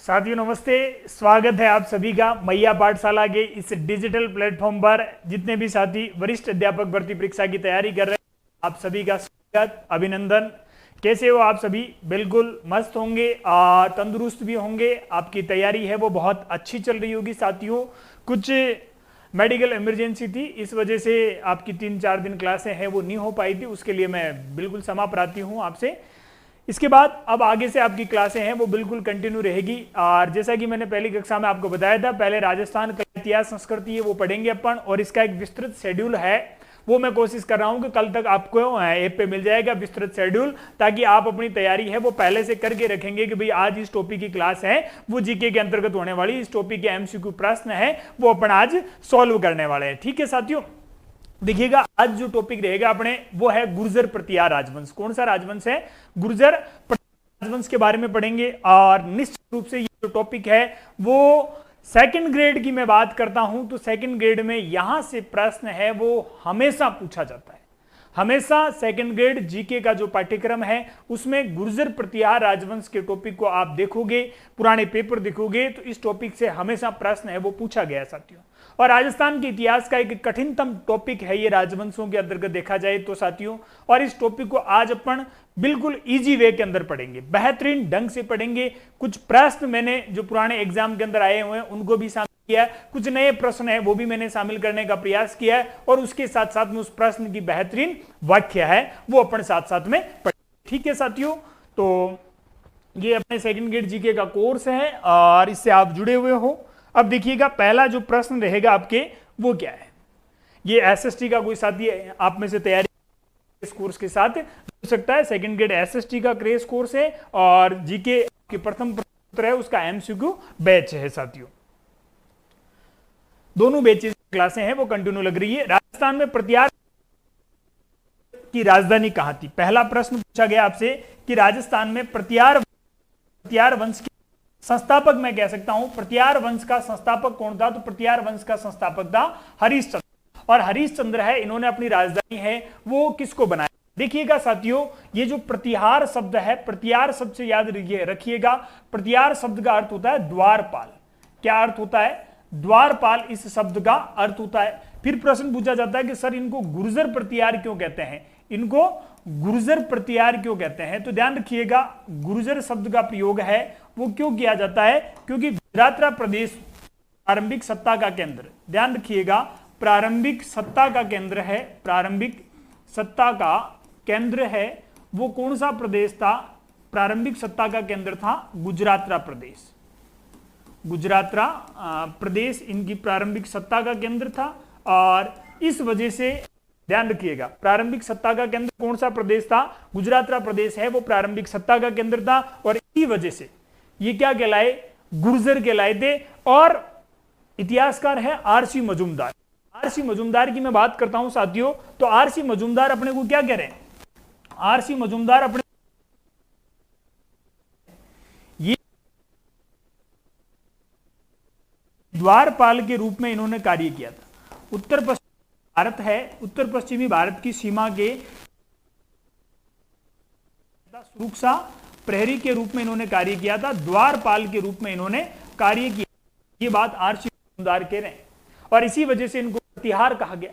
साथियों नमस्ते, स्वागत है आप सभी का मैया पाठशाला के इस डिजिटल प्लेटफॉर्म पर। जितने भी साथी वरिष्ठ अध्यापक भर्ती परीक्षा की तैयारी कर रहे हैं, आप सभी का स्वागत, अभिनंदन। कैसे हो आप सभी? बिल्कुल मस्त होंगे और तंदुरुस्त भी होंगे। आपकी तैयारी है वो बहुत अच्छी चल रही होगी साथियों। कुछ मेडिकल इमरजेंसी थी, इस वजह से आपकी 3-4 दिन क्लासें हैं वो नहीं हो पाई थी, उसके लिए मैं बिल्कुल क्षमा प्रार्थी हूँ आपसे। इसके बाद अब आगे से आपकी क्लासें हैं वो बिल्कुल कंटिन्यू रहेगी। और जैसा कि मैंने पहली कक्षा में आपको बताया था, पहले राजस्थान का इतिहास संस्कृति है वो पढ़ेंगे अपन, और इसका एक विस्तृत शेड्यूल है वो मैं कोशिश कर रहा हूं कि कल तक आपको ऐप पे मिल जाएगा विस्तृत शेड्यूल, ताकि आप अपनी तैयारी है वो पहले से करके रखेंगे कि भाई आज इस टॉपिक की क्लास है वो जीके के अंतर्गत होने वाली, इस टॉपिक के एमसीक्यू प्रश्न है वो अपन आज सॉल्व करने वाले हैं। ठीक है साथियों, देखिएगा आज जो टॉपिक रहेगा अपने वो है गुर्जर प्रतिहार राजवंश। कौन सा राजवंश है? गुर्जर राजवंश के बारे में पढ़ेंगे। और निश्चित रूप से ये जो टॉपिक है वो सेकंड ग्रेड की मैं बात करता हूं तो सेकंड ग्रेड में यहां से प्रश्न है वो हमेशा पूछा जाता है। हमेशा सेकंड ग्रेड जीके का जो पाठ्यक्रम है उसमें गुर्जर प्रतिहार राजवंश के टॉपिक को आप देखोगे, पुराने पेपर देखोगे तो इस टॉपिक से हमेशा प्रश्न है वो पूछा गया साथियों। और राजस्थान के इतिहास का एक कठिनतम टॉपिक है ये राजवंशों के अंतर्गत देखा जाए तो साथियों। और इस टॉपिक को आज अपन बिल्कुल इजी वे के अंदर पढ़ेंगे, बेहतरीन ढंग से पढ़ेंगे। कुछ प्रश्न मैंने जो पुराने एग्जाम के अंदर आए हुए हैं उनको भी शामिल किया है, कुछ नए प्रश्न है वो भी मैंने शामिल करने का प्रयास किया है, और उसके साथ साथ में उस प्रश्न की बेहतरीन व्याख्या है वो अपन साथ साथ में पढ़ेंगे। ठीक है साथियों, तो ये अपने सेकंड ग्रेड जीके का कोर्स है और इससे आप जुड़े हुए हो। अब देखिएगा पहला जो प्रश्न रहेगा आपके वो क्या है। ये एसएसटी का कोई साथी आप में से तैयारी इस कोर्स के साथ हो सकता है, सेकंड ग्रेड एसएसटी का क्रेश कोर्स है और जीके की प्रथम प्रश्न है उसका एमसीक्यू बैच है साथियों। दोनों बैचेस क्लासें हैं वो कंटिन्यू लग रही है। राजस्थान में प्रतिहार की राजधानी कहां थी? पहला प्रश्न पूछा गया आपसे कि राजस्थान में प्रतिहार वंश के संस्थापक, मैं कह सकता हूं प्रतिहार वंश का संस्थापक कौन था? तो प्रतिहार वंश का संस्थापक था हरिश्चंद्र। और हरिश्चंद्र है, इन्होंने अपनी राजधानी है वो किसको बनाया? देखिएगा साथियों, ये जो प्रतिहार शब्द है, प्रतिहार शब्द से याद रखिएगा, प्रतिहार शब्द का अर्थ होता है द्वारपाल। क्या अर्थ होता है? द्वारपाल इस शब्द का अर्थ होता है। फिर प्रश्न पूछा जाता है कि सर इनको गुर्जर प्रतिहार क्यों कहते हैं? इनको गुर्जर प्रतिहार क्यों कहते हैं? तो ध्यान रखिएगा, गुर्जर शब्द का प्रयोग है वो क्यों किया जाता है? क्योंकि गुजरात प्रदेश प्रारंभिक सत्ता का केंद्र, ध्यान रखिएगा, प्रारंभिक सत्ता का केंद्र है, प्रारंभिक सत्ता का केंद्र है वो कौन सा प्रदेश था? प्रारंभिक सत्ता का केंद्र था गुजरात प्रदेश। गुजरात प्रदेश इनकी प्रारंभिक सत्ता का केंद्र था, और इस वजह से ध्यान रखिएगा प्रारंभिक सत्ता का केंद्र कौन सा प्रदेश था? गुजरात प्रदेश है वो प्रारंभिक सत्ता का केंद्र था, और इसी वजह से ये क्या कहलाए? गुर्जर कहलाए थे। और इतिहासकार है आरसी मजूमदार। आरसी मजूमदार की मैं बात करता हूं साथियों, तो आरसी मजूमदार अपने को क्या कह रहे हैं? आरसी मजूमदार अपने ये द्वारपाल के रूप में इन्होंने कार्य किया था। उत्तर पश्चिम भारत है, उत्तर पश्चिमी भारत की सीमा के सुरक्षा प्रहरी के रूप में इन्होंने कार्य किया था, द्वारपाल के रूप में इन्होंने कार्य किया। ये बात आरसी मजूमदार कह रहे हैं, और इसी वजह से इनको प्रतिहार कहा गया।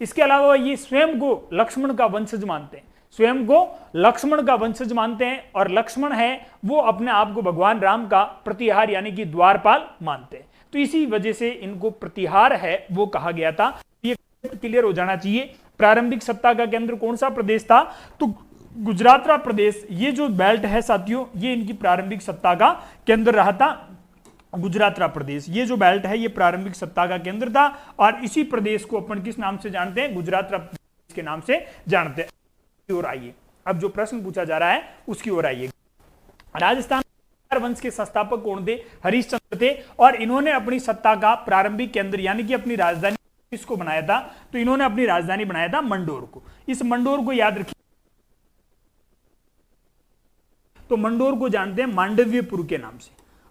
इसके अलावा ये स्वयं को लक्ष्मण का वंशज मानते हैं, स्वयं को लक्ष्मण का वंशज मानते हैं, और लक्ष्मण है वो अपने आप को भगवान राम का प्रतिहार यानी कि द्वारपाल मानते हैं। तो इसी वजह से इनको प्रतिहार है वो कहा गया था। ये क्लियर हो जाना चाहिए। प्रारंभिक सत्ता का केंद्र कौन सा प्रदेश था? तो गुजरात प्रदेश। ये जो बेल्ट है साथियों, ये इनकी प्रारंभिक सत्ता का केंद्र रहा था, गुजरात प्रदेश। ये जो बेल्ट है ये प्रारंभिक सत्ता का केंद्र था, और इसी प्रदेश को अपन किस नाम से जानते हैं? गुजरात प्रदेश के नाम से जानते हैं। और आइए अब जो प्रश्न पूछा जा रहा है उसकी ओर आइए। राजस्थान वंश के संस्थापक कौन थे? हरिश्चंद्र थे, और इन्होंने अपनी सत्ता का प्रारंभिक केंद्र यानी कि अपनी राजधानी किसको बनाया था? तो इन्होंने अपनी राजधानी बनाया था मंडोर को। इस मंडोर को याद रखिए, तो मंडोर को जानते हैं मांडव्यपुर के नाम से।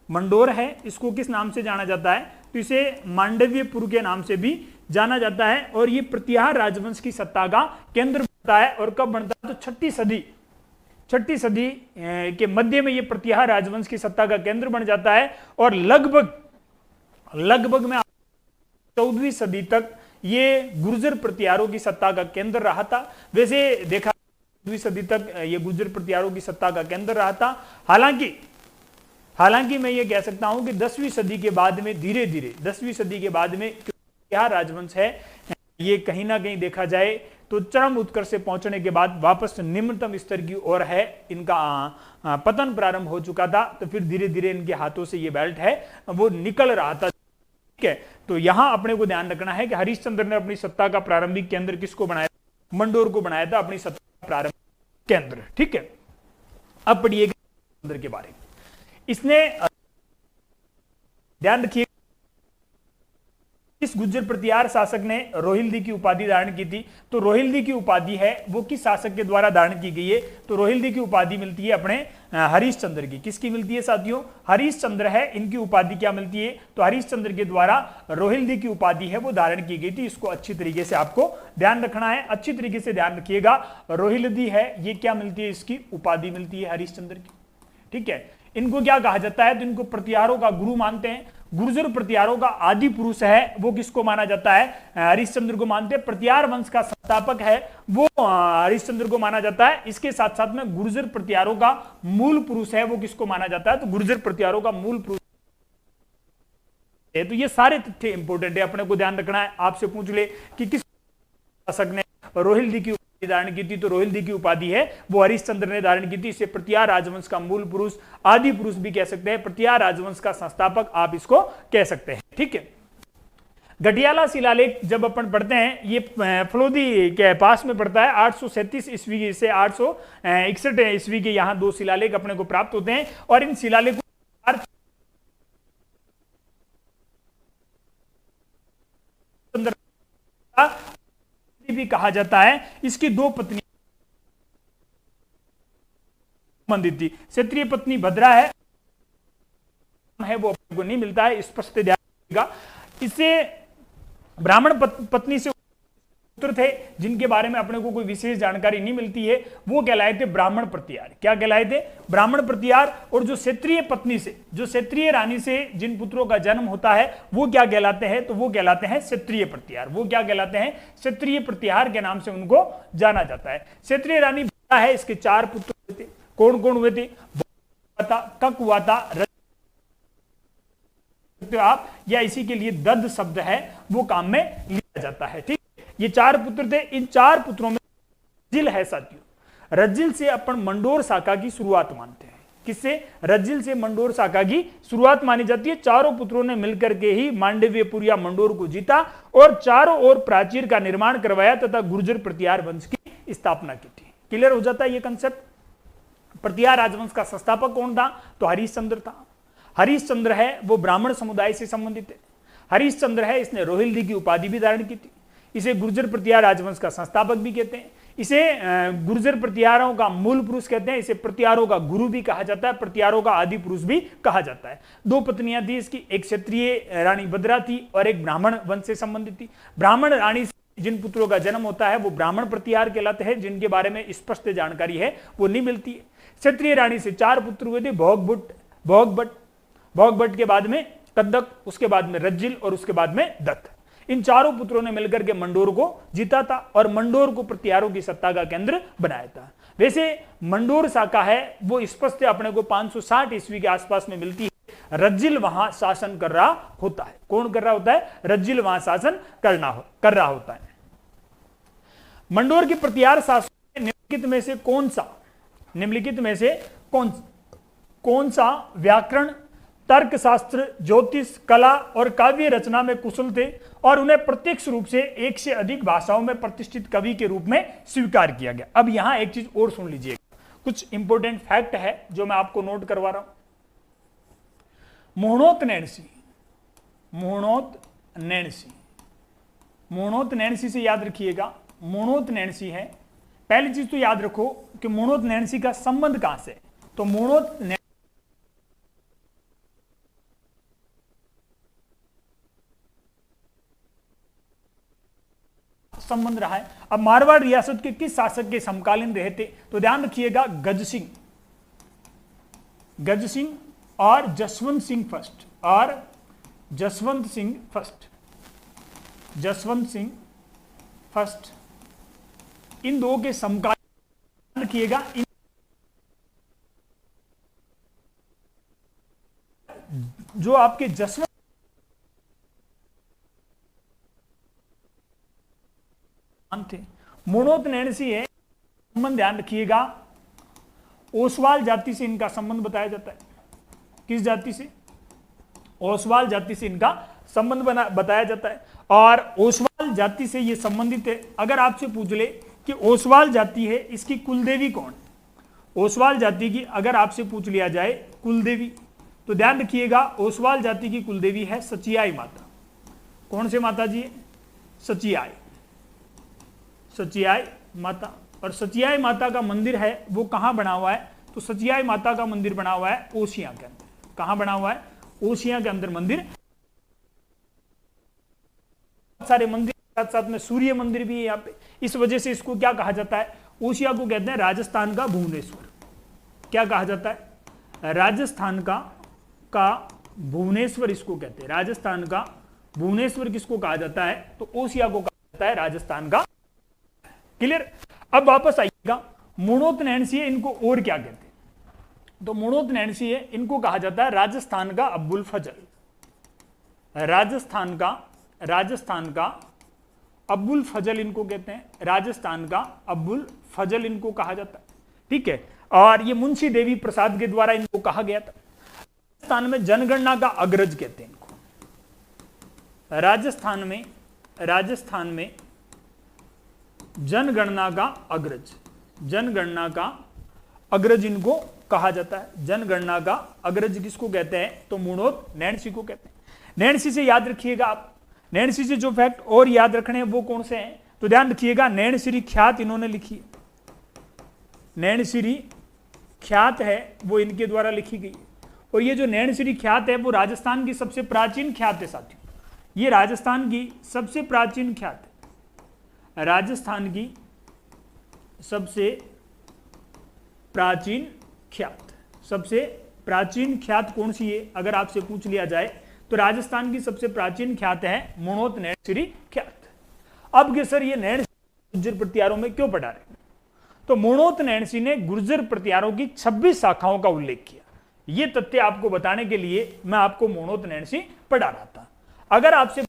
मंडोर है, इसको किस नाम से जाना जाता है? तो इसे मांडव्यपुर के नाम से भी जाना जाता है, और ये प्रतिहार राजवंश की सत्ता का केंद्र बनता है। और कब बनता है? तो छठी सदी के मध्य में ये प्रतिहार राजवंश की सत्ता का केंद्र बन जाता है और लगभग में 14वीं सदी तक ये गुर्जर प्रतिहारों की सत्ता का केंद्र रहा था। वैसे देखा 14वीं सदी तक ये गुर्जर प्रतिहारों की सत्ता का केंद्र रहा था। हालांकि मैं ये कह सकता हूं कि 10वीं सदी के बाद में धीरे धीरे 10वीं सदी के बाद में प्रतिहार राजवंश है ये कहीं ना कहीं देखा जाए तो चरम उत्कर्ष से पहुंचने के बाद वापस निम्नतम स्तर की ओर है, इनका पतन प्रारंभ हो चुका था। तो फिर धीरे धीरे इनके हाथों से ये बेल्ट है वो निकल रहा था। ठीक है, तो यहां अपने को ध्यान रखना है कि हरिश्चंद्र ने अपनी सत्ता का प्रारंभिक केंद्र किसको बनाया? मंडोर को बनाया था अपनी सत्ता का प्रारंभिक केंद्र। ठीक है, अब पढ़िएगा हरिश्चंद्र के बारे में। इसने ध्यान रखिए इस गुर्जर प्रतिहार शासक ने रोहिल्दी की उपाधि धारण की थी। तो रोहिल्दी की उपाधि है वो किस शासक के द्वारा धारण की गई है? तो रोहिल्दी की उपाधि मिलती है अपने हरिश्चंद्र की। किसकी मिलती है साथियों? हरिश्चंद्र है, इनकी उपाधि क्या मिलती है? तो हरिश्चंद्र के द्वारा रोहिल्दी की उपाधि है वो धारण की गई थी। इसको अच्छी तरीके से आपको ध्यान रखना है, अच्छी तरीके से ध्यान रखिएगा। रोहिल्दी है ये क्या मिलती है? इसकी उपाधि मिलती है हरिश्चंद्र की। ठीक है, इनको क्या कहा जाता है? तो इनको प्रतिहारों का गुरु मानते हैं। गुर्जर प्रतिहारों का आदि पुरुष है वो किसको माना जाता है? हरिश्चंद्र को मानते हैं। प्रतिहार वंश का संस्थापक है वो हरिश्चंद्र को माना जाता है। इसके साथ साथ में गुर्जर प्रतिहारों का मूल पुरुष है वो किसको माना जाता है? तो गुर्जर प्रतिहारों का मूल पुरुष है। तो ये सारे तथ्य इंपॉर्टेंट है, अपने को ध्यान रखना है। आपसे पूछ ले कि किस शासक ने रोहिल्दी की धारण की थी? तो रोहिल्दी की उपाधि है वो हरिश्चंद्र ने धारण की थी। इसे प्रतिहार राजवंश का मूल पुरुष, आदि पुरुष भी कह सकते हैं, प्रतिहार राजवंश का संस्थापक आप इसको कह सकते हैं। ठीक है, गठियाला शिलालेख जब अपन पढ़ते हैं ये फलोदी के पास में पड़ता है। 837 ईस्वी से 861 ईस्वी के यहां दो शिलालेख अपने को प्राप्त होते हैं और इन शिलालेखों भी कहा जाता है। इसकी दो पत्नी संबंधित थी। क्षत्रिय पत्नी भद्रा है वो अपने को नहीं मिलता है, स्पष्ट ध्यान रखिएगा। इससे ब्राह्मण पत्नी से पुत्र थे जिनके बारे में अपने को कोई विशेष जानकारी नहीं मिलती है, वो कहलाए थे ब्राह्मण प्रतिहार। क्या कहलाए थे? ब्राह्मण प्रतिहार। और जो क्षत्रिय पत्नी से, जो क्षत्रिय रानी से जिन पुत्रों का जन्म होता है वो क्या कहलाते हैं? तो वो कहलाते हैं क्षत्रिय प्रतिहार। वो क्या कहलाते हैं? क्षत्रिय प्रतिहार के नाम से उनको जाना जाता है। क्षत्रिय रानी है, इसके 4 पुत्र हुए थे। कौन कौन हुए थे? कक हुआ था, आप या इसी के लिए दद्ध शब्द है वो काम में लिया जाता है। ठीक, ये 4 पुत्र थे। इन 4 पुत्रों में रज्जिल है साथियों। रज्जिल से अपन मंडोर शाखा की शुरुआत मानते हैं। किससे? रज्जिल से मंडोर शाखा की शुरुआत मानी जाती है। चारों पुत्रों ने मिलकर के ही मांडव्यपुर या मंडोर को जीता और चारों ओर प्राचीर का निर्माण करवाया तथा गुर्जर प्रतिहार वंश की स्थापना की थी। क्लियर हो जाता है ये कंसेप्ट? प्रतिहार राजवंश का संस्थापक कौन था? तो हरिश्चंद्र था। हरिश्चंद्र है वो ब्राह्मण समुदाय से संबंधित है। हरिश्चंद्र है, इसने रोहिल्दी की उपाधि भी धारण की थी। इसे गुर्जर प्रतिहार राजवंश का संस्थापक भी कहते हैं। इसे गुर्जर प्रतिहारों का मूल पुरुष कहते हैं। इसे प्रतिहारों का गुरु भी कहा जाता है, प्रतिहारों का आदि पुरुष भी कहा जाता है। 2 पत्नियां थी इसकी, एक क्षत्रिय रानी भद्रा थी और एक ब्राह्मण वंश से संबंधित थी। ब्राह्मण रानी से जिन पुत्रों का जन्म होता है वो ब्राह्मण प्रतिहार कहलाते हैं, जिनके बारे में स्पष्ट जानकारी है वो नहीं मिलती है। क्षत्रिय रानी से 4 पुत्र हुए थे, भोगभट के बाद में कद्दक, उसके बाद में रज्जिल और उसके बाद में दत्त। इन चारों पुत्रों ने मिलकर के मंडोर को जीता था और मंडोर को प्रतिहारों की सत्ता का केंद्र बनाया था। वैसे मंडोर शाखा है वो स्पष्ट अपने को 560 ईस्वी के आसपास में मिलती है। रज्जिल वहां शासन कर रहा होता है। कौन कर रहा होता है? रज्जिल वहां शासन कर रहा होता है। मंडोर के प्रतिहार शासक निम्नलिखित में से कौन सा व्याकरण, तर्कशास्त्र, ज्योतिष, कला और काव्य रचना में कुशल थे और उन्हें प्रत्यक्ष रूप से 1 से अधिक भाषाओं में प्रतिष्ठित कवि के रूप में स्वीकार किया गया? अब यहां एक चीज और सुन लीजिए, कुछ इंपॉर्टेंट फैक्ट है जो मैं आपको नोट करवा रहा हूं। मुहणोत नैणसी से याद रखिएगा, मुहणोत नैणसी है। पहली चीज तो याद रखो कि मुहणोत नैणसी का संबंध कहां से? तो मुहणोत संबंध रहा है। अब मारवाड़ रियासत के किस शासक के समकालीन रहे थे? तो ध्यान रखिएगा, गज सिंह और जसवंत सिंह फर्स्ट, और जसवंत सिंह फर्स्ट, इन दो के समकालीन रखिएगा। जो आपके जसवंत थे, मोणोत नैणसी है, संबंध ध्यान रखिएगा, ओसवाल जाति से इनका संबंध बताया जाता है। किस जाति से? ओसवाल जाति से इनका संबंध बताया जाता है, और ओसवाल जाति से ये संबंधित है। अगर आपसे पूछ ले कि ओसवाल जाति है, इसकी कुलदेवी कौन? ओसवाल जाति की अगर आपसे पूछ लिया जाए कुलदेवी, तो ध्यान रखिएगा, ओसवाल जाति की कुलदेवी है सचियाई माता। कौन से माता जी? सचियाई माता। और सचियाई माता का मंदिर है वो कहां बना हुआ है? तो सचियाई माता का मंदिर बना हुआ है ओसिया के अंदर। कहां बना हुआ है? ओसिया के अंदर मंदिर। बहुत सारे मंदिर, साथ साथ में सूर्य मंदिर भी है यहाँ पे। इस वजह से इसको क्या कहा जाता है? ओसिया को कहते हैं राजस्थान का भुवनेश्वर। क्या कहा जाता है? राजस्थान का भुवनेश्वर इसको कहते हैं। राजस्थान का भुवनेश्वर किसको कहा जाता है? तो ओसिया को कहा जाता है राजस्थान का। क्लियर? अब वापस आइएगा, मोणोत नैणसी है, इनको और क्या कहते हैं? तो मोणोत नैणसी है, इनको कहा जाता है राजस्थान का अब्बुल फजल। राजस्थान का अब्बुल फजल इनको कहते हैं। राजस्थान का अब्बुल फजल इनको कहा जाता है। ठीक है, और ये मुंशी देवी प्रसाद के द्वारा इनको कहा गया था। राजस्थान में जनगणना का अग्रज कहते हैं इनको। राजस्थान में जनगणना का अग्रज इनको कहा जाता है। जनगणना का अग्रज किसको कहते हैं? तो मोणोत नैणसी को कहते हैं। नैणसी से याद रखिएगा आप, नैणसी से जो फैक्ट और याद रखने हैं वो कौन से हैं? तो ध्यान रखिएगा, नैणसिरी ख्यात इन्होंने लिखी है। नैणसिरी ख्यात है वो इनके द्वारा लिखी गई है। और ये जो नैणसिरी ख्यात है वो राजस्थान की सबसे प्राचीन ख्यात है साथियों। ये राजस्थान की सबसे प्राचीन ख्यात है। राजस्थान की सबसे प्राचीन ख्यात कौन सी है? अगर आपसे पूछ लिया जाए तो राजस्थान की सबसे प्राचीन ख्यात है मोणोत नैणसिरी ख्यात। अब के सर ये नैणसी गुर्जर प्रतिहारों में क्यों पढ़ा रहे? तो मोणोत नैणसी ने गुर्जर प्रतिहारों की 26 शाखाओं का उल्लेख किया। ये तथ्य आपको बताने के लिए मैं आपको मोणोत नैणसी पढ़ा रहा था। अगर आपसे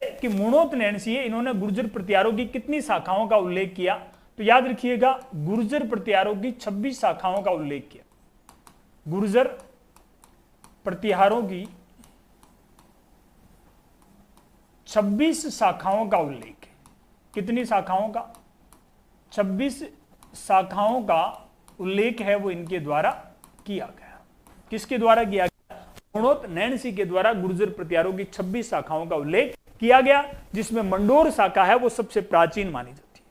कि मोणोत नैणसी है, इन्होंने गुर्जर प्रतिहारों की कितनी शाखाओं का उल्लेख किया? तो याद रखिएगा, गुर्जर प्रतिहारों की 26 शाखाओं का उल्लेख किया। गुर्जर प्रतिहारों की 26 शाखाओं का उल्लेख है। कितनी शाखाओं का? 26 शाखाओं का उल्लेख है वो इनके द्वारा किया गया। किसके द्वारा किया गया? मोणोत नैणसी के द्वारा गुर्जर प्रतिहारों की 26 शाखाओं का उल्लेख किया गया, जिसमें मंडोर शाखा है वो सबसे प्राचीन मानी जाती है।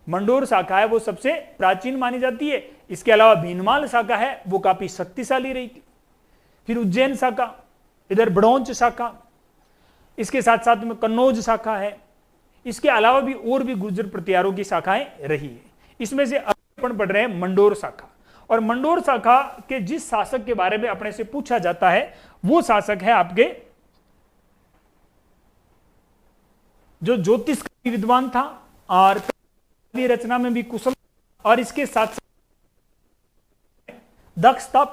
मंडोर शाखा है वो सबसे प्राचीन मानी जाती है। इसके अलावा भीनमाल शाखा है वो काफी शक्तिशाली रही थी। फिर उज्जैन शाखा, इधर बड़ौंच शाखा, इसके साथ साथ में कन्नौज शाखा है। इसके अलावा भी और भी गुर्जर प्रतिहारों की शाखाएं रही है। इसमें से अपन पढ़ रहे हैं मंडोर शाखा। और मंडोर शाखा के जिस शासक के बारे में अपने से पूछा जाता है वो शासक है आपके जो ज्योतिष का विद्वान था और रचना में भी कुशल, और इसके साथ साथ दक्ष था।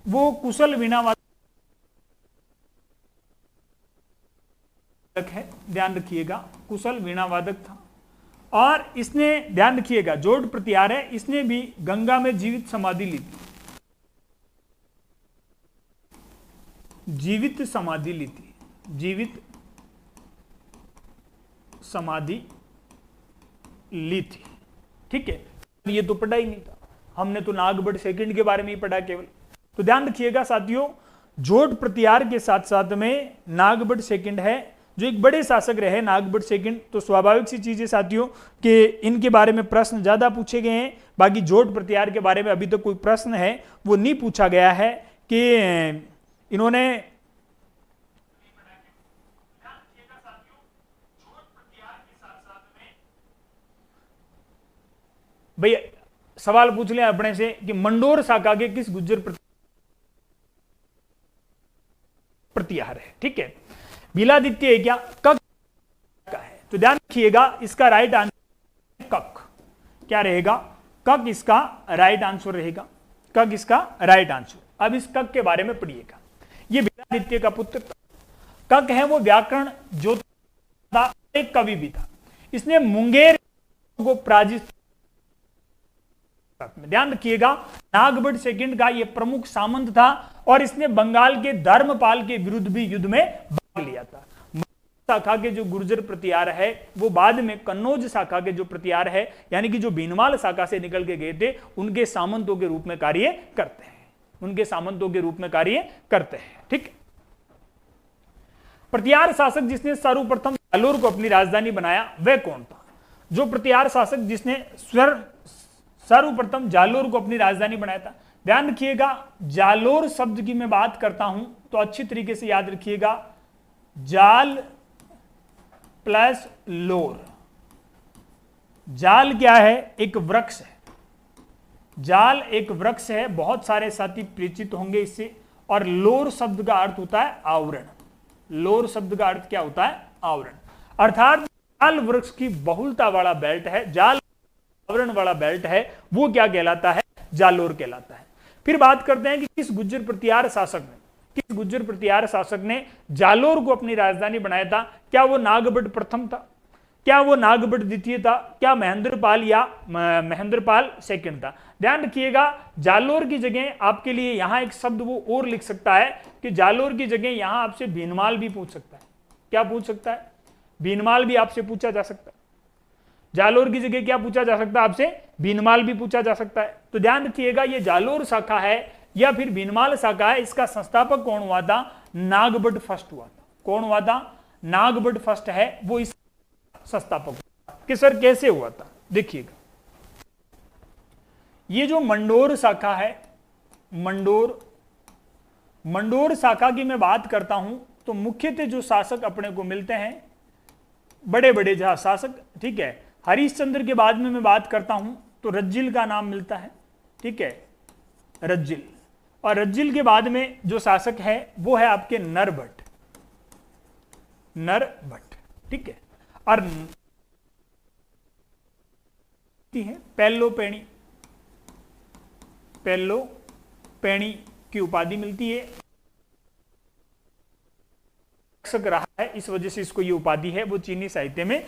वो कुशल वीणावादक है, ध्यान रखिएगा, कुशल वीणावादक था। और इसने, ध्यान रखिएगा, जोड़ प्रतिहार है, इसने भी गंगा में जीवित समाधि ली थी। जीवित समाधि ली थी। जीवित समाधि ली थी। ठीक है, ये तो पढ़ा ही नहीं था हमने, तो नागबढ़ सेकंड के बारे में ही पढ़ा केवल। तो ध्यान रखिएगा साथियों, जोड़ प्रतिहार के साथ साथ में नागबढ़ सेकंड है जो एक बड़े शासक रहे नागभट्ट सेकंड, तो स्वाभाविक सी चीज है साथियों कि इनके बारे में प्रश्न ज्यादा पूछे गए हैं। बाकी जोट प्रतिहार के बारे में अभी तक कोई प्रश्न है वो नहीं पूछा गया है कि इन्होंने भैया सवाल पूछ लिया अपने से कि मंडोर शाखा के किस गुज्जर प्रतिहार है। ठीक है, भीलादित्य है क्या, कक का है, तो ध्यान रखिएगा इसका राइट आंसर कक क्या रहेगा, कक इसका राइट आंसर रहेगा, कक इसका राइट आंसर। अब इस कक के बारे में पढ़िएगा, ये भीलादित्य का पुत्र कक है, वो व्याकरण ज्योतिष था, एक कवि भी था। इसने मुंगेर को पराजित, ध्यान रखिएगा नागभट्ट सेकंड का ये प्रमुख सामंत था और इसने बंगाल के धर्मपाल के विरुद्ध भी युद्ध में भाग लिया था। शाखा के जो गुर्जर प्रतिहार है वो बाद में कन्नौज शाखा के जो प्रतिहार है यानी कि जो भीनमाल शाखा से निकल के गए थे उनके सामंतों के रूप में कार्य करते हैं, उनके सामंतों के रूप में कार्य करते हैं। ठीक, प्रतिहार शासक जिसने सर्वप्रथम जालोर को अपनी राजधानी बनाया वह कौन था? जो प्रतिहार शासक जिसने सर्वप्रथम जालोर को अपनी राजधानी बनाया था। ध्यान रखिएगा जालोर शब्द की मैं बात करता हूं तो अच्छी तरीके से याद रखिएगा, जाल प्लस लोर। जाल क्या है? एक वृक्ष है, जाल एक वृक्ष है, बहुत सारे साथी परिचित होंगे इससे। और लोर शब्द का अर्थ होता है आवरण, लोर शब्द का अर्थ क्या होता है? आवरण। अर्थात जाल वृक्ष की बहुलता वाला बेल्ट है, जाल आवरण वाला बेल्ट है, वो क्या कहलाता है? जालोर कहलाता है। फिर बात करते हैं कि किस गुज्जर प्रतिहार शासक ने जालोर को अपनी राजधानी बनाया था? क्या वो नागभट्ट प्रथम था? क्या वो नागभट्ट द्वितीय था? क्या महेंद्रपाल या महेंद्रपाल सेकंड था? ध्यान रखिएगा जालोर की जगह आपके लिए यहां एक शब्द वो और लिख सकता है कि जालोर की जगह यहां आपसे भीनमाल भी पूछ सकता है। क्या पूछ सकता है? भीनमाल भी आपसे पूछा जा सकता है। जालोर की जगह क्या पूछा जा सकता है आपसे? भीनमाल भी पूछा जा सकता है। तो ध्यान रखिएगा ये जालोर शाखा है या फिर भीनमाल शाखा है, इसका संस्थापक कौन हुआ था? नागभट्ट फर्स्ट हुआ था। कौन हुआ था? नागभट्ट फर्स्ट है वो इस संस्थापक हुआ। कि सर कैसे हुआ था? देखिएगा ये जो मंडोर शाखा है, मंडोर शाखा की मैं बात करता हूं तो मुख्यतः जो शासक अपने को मिलते हैं बड़े बड़े जहां शासक, ठीक है, हरिश्चंद्र के बाद में मैं बात करता हूं तो रज्जिल का नाम मिलता है। ठीक है, रज्जिल। और रज्जिल के बाद में जो शासक है वो है आपके नरभट्ट, नरभट्ट। ठीक है, और है पेल्लो पेणी की उपाधि मिलती है, रहा है, इस वजह से इसको ये उपाधि है वो चीनी साहित्य में।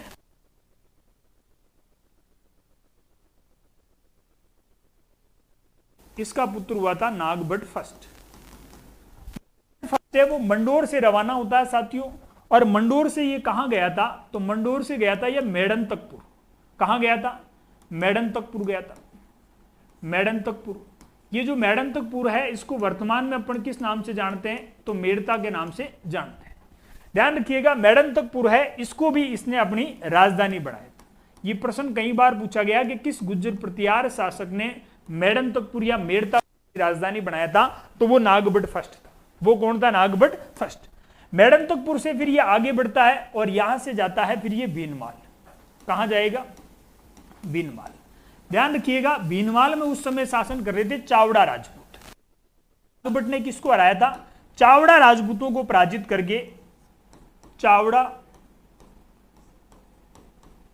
इसका पुत्र हुआ था नागभट्ट फर्स्ट है, वो मंडोर से रवाना होता है साथियों। और मंडोर से ये कहां गया था? तो मंडोर से गया था ये मेड़ंतकपुर। कहां गया था? मेड़ंतकपुर गया था, मेड़ंतकपुर। ये जो मेड़ंतकपुर है इसको वर्तमान में अपन किस नाम से जानते हैं? तो मेड़ता के नाम से जानते हैं। ध्यान रखिएगा मेड़ंतकपुर है, इसको भी इसने अपनी राजधानी बनाया था। ये प्रश्न कई बार पूछा गया कि किस गुज्जर प्रतिहार शासक ने मेड़ंतकपुर या मेड़ता की राजधानी बनाया था? तो वो नागभट्ट फर्स्ट था। वो कौन था? नागभट्ट फर्स्ट। मेड़ंतकपुर से फिर ये आगे बढ़ता है और यहां से जाता है फिर ये भीनमाल। कहां जाएगा? भीनमाल। ध्यान रखिएगा भीनमाल में उस समय शासन कर रहे थे चावड़ा राजपूत। नागभट्ट ने किसको हराया था? चावड़ा राजपूतों को पराजित करके, चावड़ा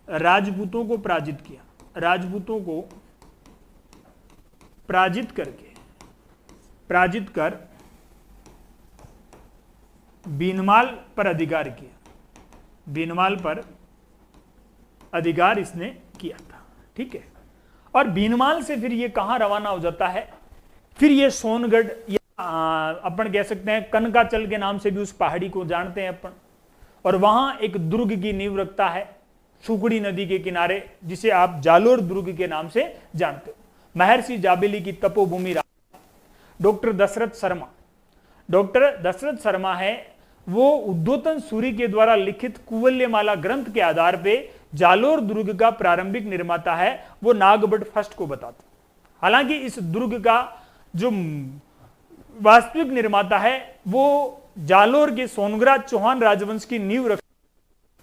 राजपूतों को पराजित किया, राजपूतों को पराजित कर भीनमाल पर अधिकार किया, भीनमाल पर अधिकार इसने किया था। ठीक है, और भीनमाल से फिर ये कहां रवाना हो जाता है? फिर ये सोनगढ़ या अपन कह सकते हैं कनकाचल के नाम से भी उस पहाड़ी को जानते हैं अपन, और वहां एक दुर्ग की नींव रखता है सुकड़ी नदी के किनारे, जिसे आप जालोर दुर्ग के नाम से जानते हो। महर्षि जाबेली की तपोभूमि डॉक्टर दशरथ शर्मा है वो उद्योतन सूरी के द्वारा लिखित कुवल्यमाला ग्रंथ के आधार पे जालोर दुर्ग का प्रारंभिक निर्माता है वो नागभट्ट फर्स्ट को बताता। हालांकि इस दुर्ग का जो वास्तविक निर्माता है वो जालोर के सोनग्राज चौहान राजवंश की नींव रख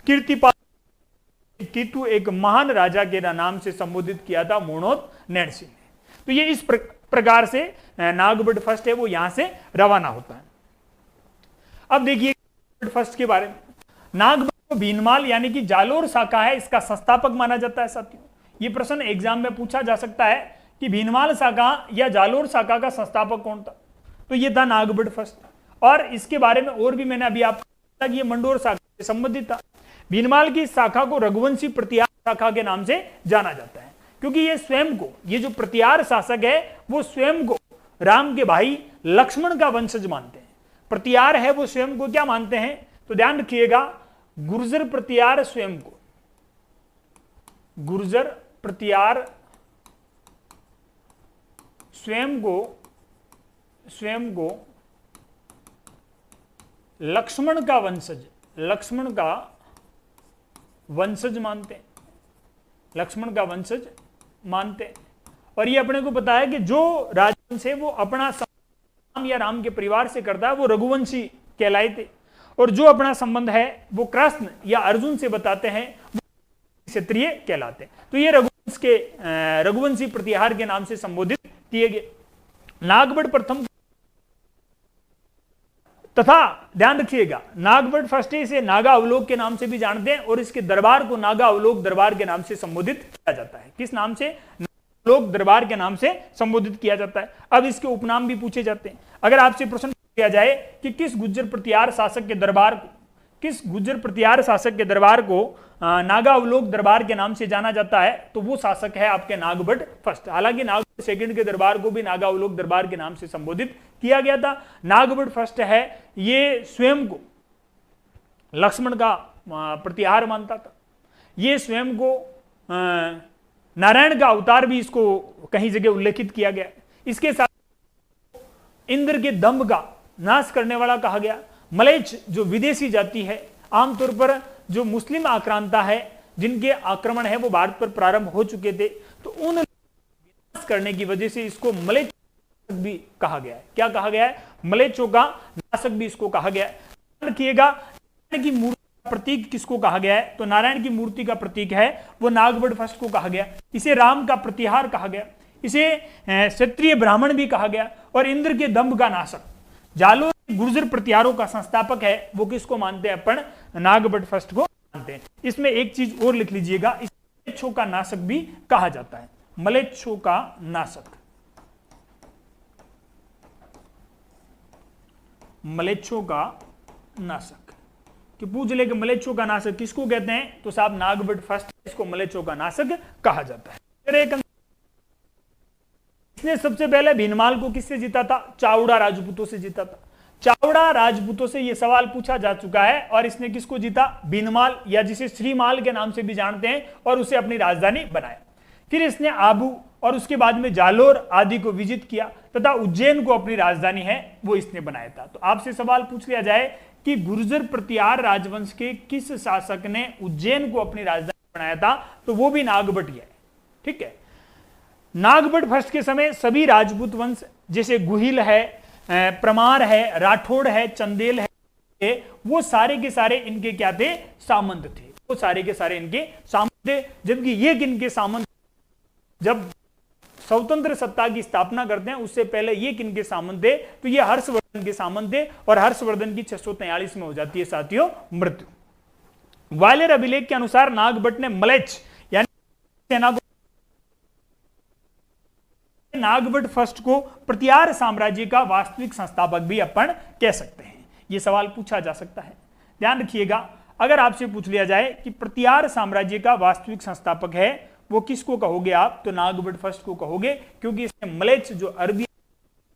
कीर्तिपाल टीटू एक महान राजा के नाम से संबोधित किया था मोणोत नैणसी ने। तो ये इस प्रकार से नागभट्ट फर्स्ट है वो यहां से रवाना होता है। अब देखिए फर्स्ट के बारे में, नागभट्ट को भीनमाल यानी कि जालोर शाखा है इसका संस्थापक माना जाता है साथियों। ये प्रश्न एग्जाम में पूछा जा सकता है कि भीनमाल शाखा या जालोर शाखा का संस्थापक कौन था, तो ये था नागभट्ट फर्स्ट। और इसके बारे में और भी मैंने अभी आपको बताया कि ये मंडोर शाखा से संबंधित था। भीनमाल की शाखा को रघुवंशी प्रतिहार शाखा के नाम से जाना जाता है क्योंकि ये स्वयं को, ये जो प्रतिहार शासक है वो स्वयं को राम के भाई लक्ष्मण का वंशज मानते हैं। प्रतिहार है वो स्वयं को क्या मानते हैं, तो ध्यान रखिएगा, गुर्जर प्रतिहार स्वयं को, गुर्जर प्रतिहार स्वयं को लक्ष्मण का वंशज, लक्ष्मण का वंशज मानते हैं, लक्ष्मण का वंशज मानते हैं। और ये अपने को पता है कि जो राजवंश है वो अपना राम या राम के परिवार से करता है वो रघुवंशी कहलाए थे, और जो अपना संबंध है वो कृष्ण या अर्जुन से बताते हैं वो क्षत्रिय कहलाते हैं। तो ये रघुवंश के रघुवंशी प्रतिहार के नाम से संबोधित किए गए। नागभट्ट प्रथम तथा ध्यान रखिएगा नागभट्ट फर्स्ट इसे नागा अवलोक के नाम से भी जानते हैं और इसके दरबार को नागा अवलोक दरबार के नाम से संबोधित किया जाता है। किस नाम से? लोक दरबार के नाम से संबोधित किया जाता है। अब इसके उपनाम भी पूछे जाते हैं। अगर आपसे प्रश्न किया जाए कि किस गुज्जर प्रतिहार शासक के दरबार को, किस गुज्जर प्रतिहार शासक के दरबार को नागा अवलोक दरबार के नाम से जाना जाता है, तो वो शासक है आपके नागभट्ट फर्स्ट। हालांकि नागभट्ट सेकंड के दरबार को भी नागा अवलोक दरबार के नाम से संबोधित किया गया था। नागभट्ट फर्स्ट है ये स्वयं को लक्ष्मण का प्रतिहार मानता था। ये स्वयं को नारायण का अवतार भी इसको कहीं जगह उल्लेखित किया गया। इसके साथ इंद्र के दंभ का नाश करने वाला कहा गया। मलेच्छ जो विदेशी जाति है, आमतौर पर जो मुस्लिम आक्रांता है जिनके आक्रमण है वो भारत पर प्रारंभ हो चुके थे, तो उन विनाश करने की वजह से इसको मलेच्छ भी कहा गया है। क्या कहा गया है? मलेच्छों का नाशक भी इसको कहा गया है। रखिएगा नारायण की मूर्ति का प्रतीक किसको कहा गया है, तो नारायण की मूर्ति का प्रतीक है वो नागभट्ट फर्स्ट को कहा गया। इसे राम का प्रतिहार कहा गया, इसे क्षत्रिय ब्राह्मण भी कहा गया, और इंद्र के दंभ का नाशक जालोर गुर्जर प्रतिहारों का संस्थापक है वो किसको मानते हैं? अपन नागभट्ट फर्स्ट को मानते हैं। इसमें एक चीज और लिख लीजिएगा, इसे मलेच्छों का नाशक भी कहा जाता है। मलेच्छों का नाशक, मलेच्छों का नाशक कि पूछ ले कि मलेच्छों का नाशक किसको कहते हैं, तो साहब नागभट्ट फर्स्ट इसको मलेच्छों का नाशक कहा जाता है। इसने सबसे पहले भीनमाल को किससे जीता था? चावड़ा राजपूतों से जीता था। चावड़ा राजपूतों से यह सवाल पूछा जा चुका है और इसने किसको जीता? भीनमाल, या जिसे श्रीमाल के नाम से भी जानते हैं, और उसे अपनी राजधानी बनाया। फिर इसने आबू और उसके बाद में जालोर आदि को विजित किया तथा उज्जैन को अपनी राजधानी है वो इसने बनाया था। तो आपसे सवाल पूछ लिया जाए कि गुर्जर प्रतिहार राजवंश के किस शासक ने उज्जैन को अपनी राजधानी बनाया था, तो वो भी नागभट्ट ही है। ठीक है, नागभट्ट फर्स्ट के समय सभी राजपूत वंश जैसे गुहिल है, प्रमार है, राठौड़ है, चंदेल है, वो सारे के सारे इनके क्या थे? सामंत थे। वो सारे के सारे इनके सामंत थे। जबकि ये किनके सामंत? जब स्वतंत्र सत्ता की स्थापना करते हैं उससे पहले ये किनके सामंत थे? तो ये हर्षवर्धन के सामंत थे, और हर्षवर्धन की 643 में हो जाती है साथियों मृत्यु। ग्वालियर अभिलेख के अनुसार नागभट्ट ने मलेच्छ यानी सेना को, नागभट्ट फर्स्ट को प्रतिहार साम्राज्य का वास्तविक संस्थापक भी अपन कह सकते हैं। यह सवाल पूछा जा सकता है। ध्यान रखिएगा, अगर आपसे पूछ लिया जाए कि प्रतिहार साम्राज्य का वास्तविक संस्थापक है वो किसको कहोगे आप, तो नागभट्ट फर्स्ट को कहोगे, क्योंकि इसने मलेच्छ जो अरबी,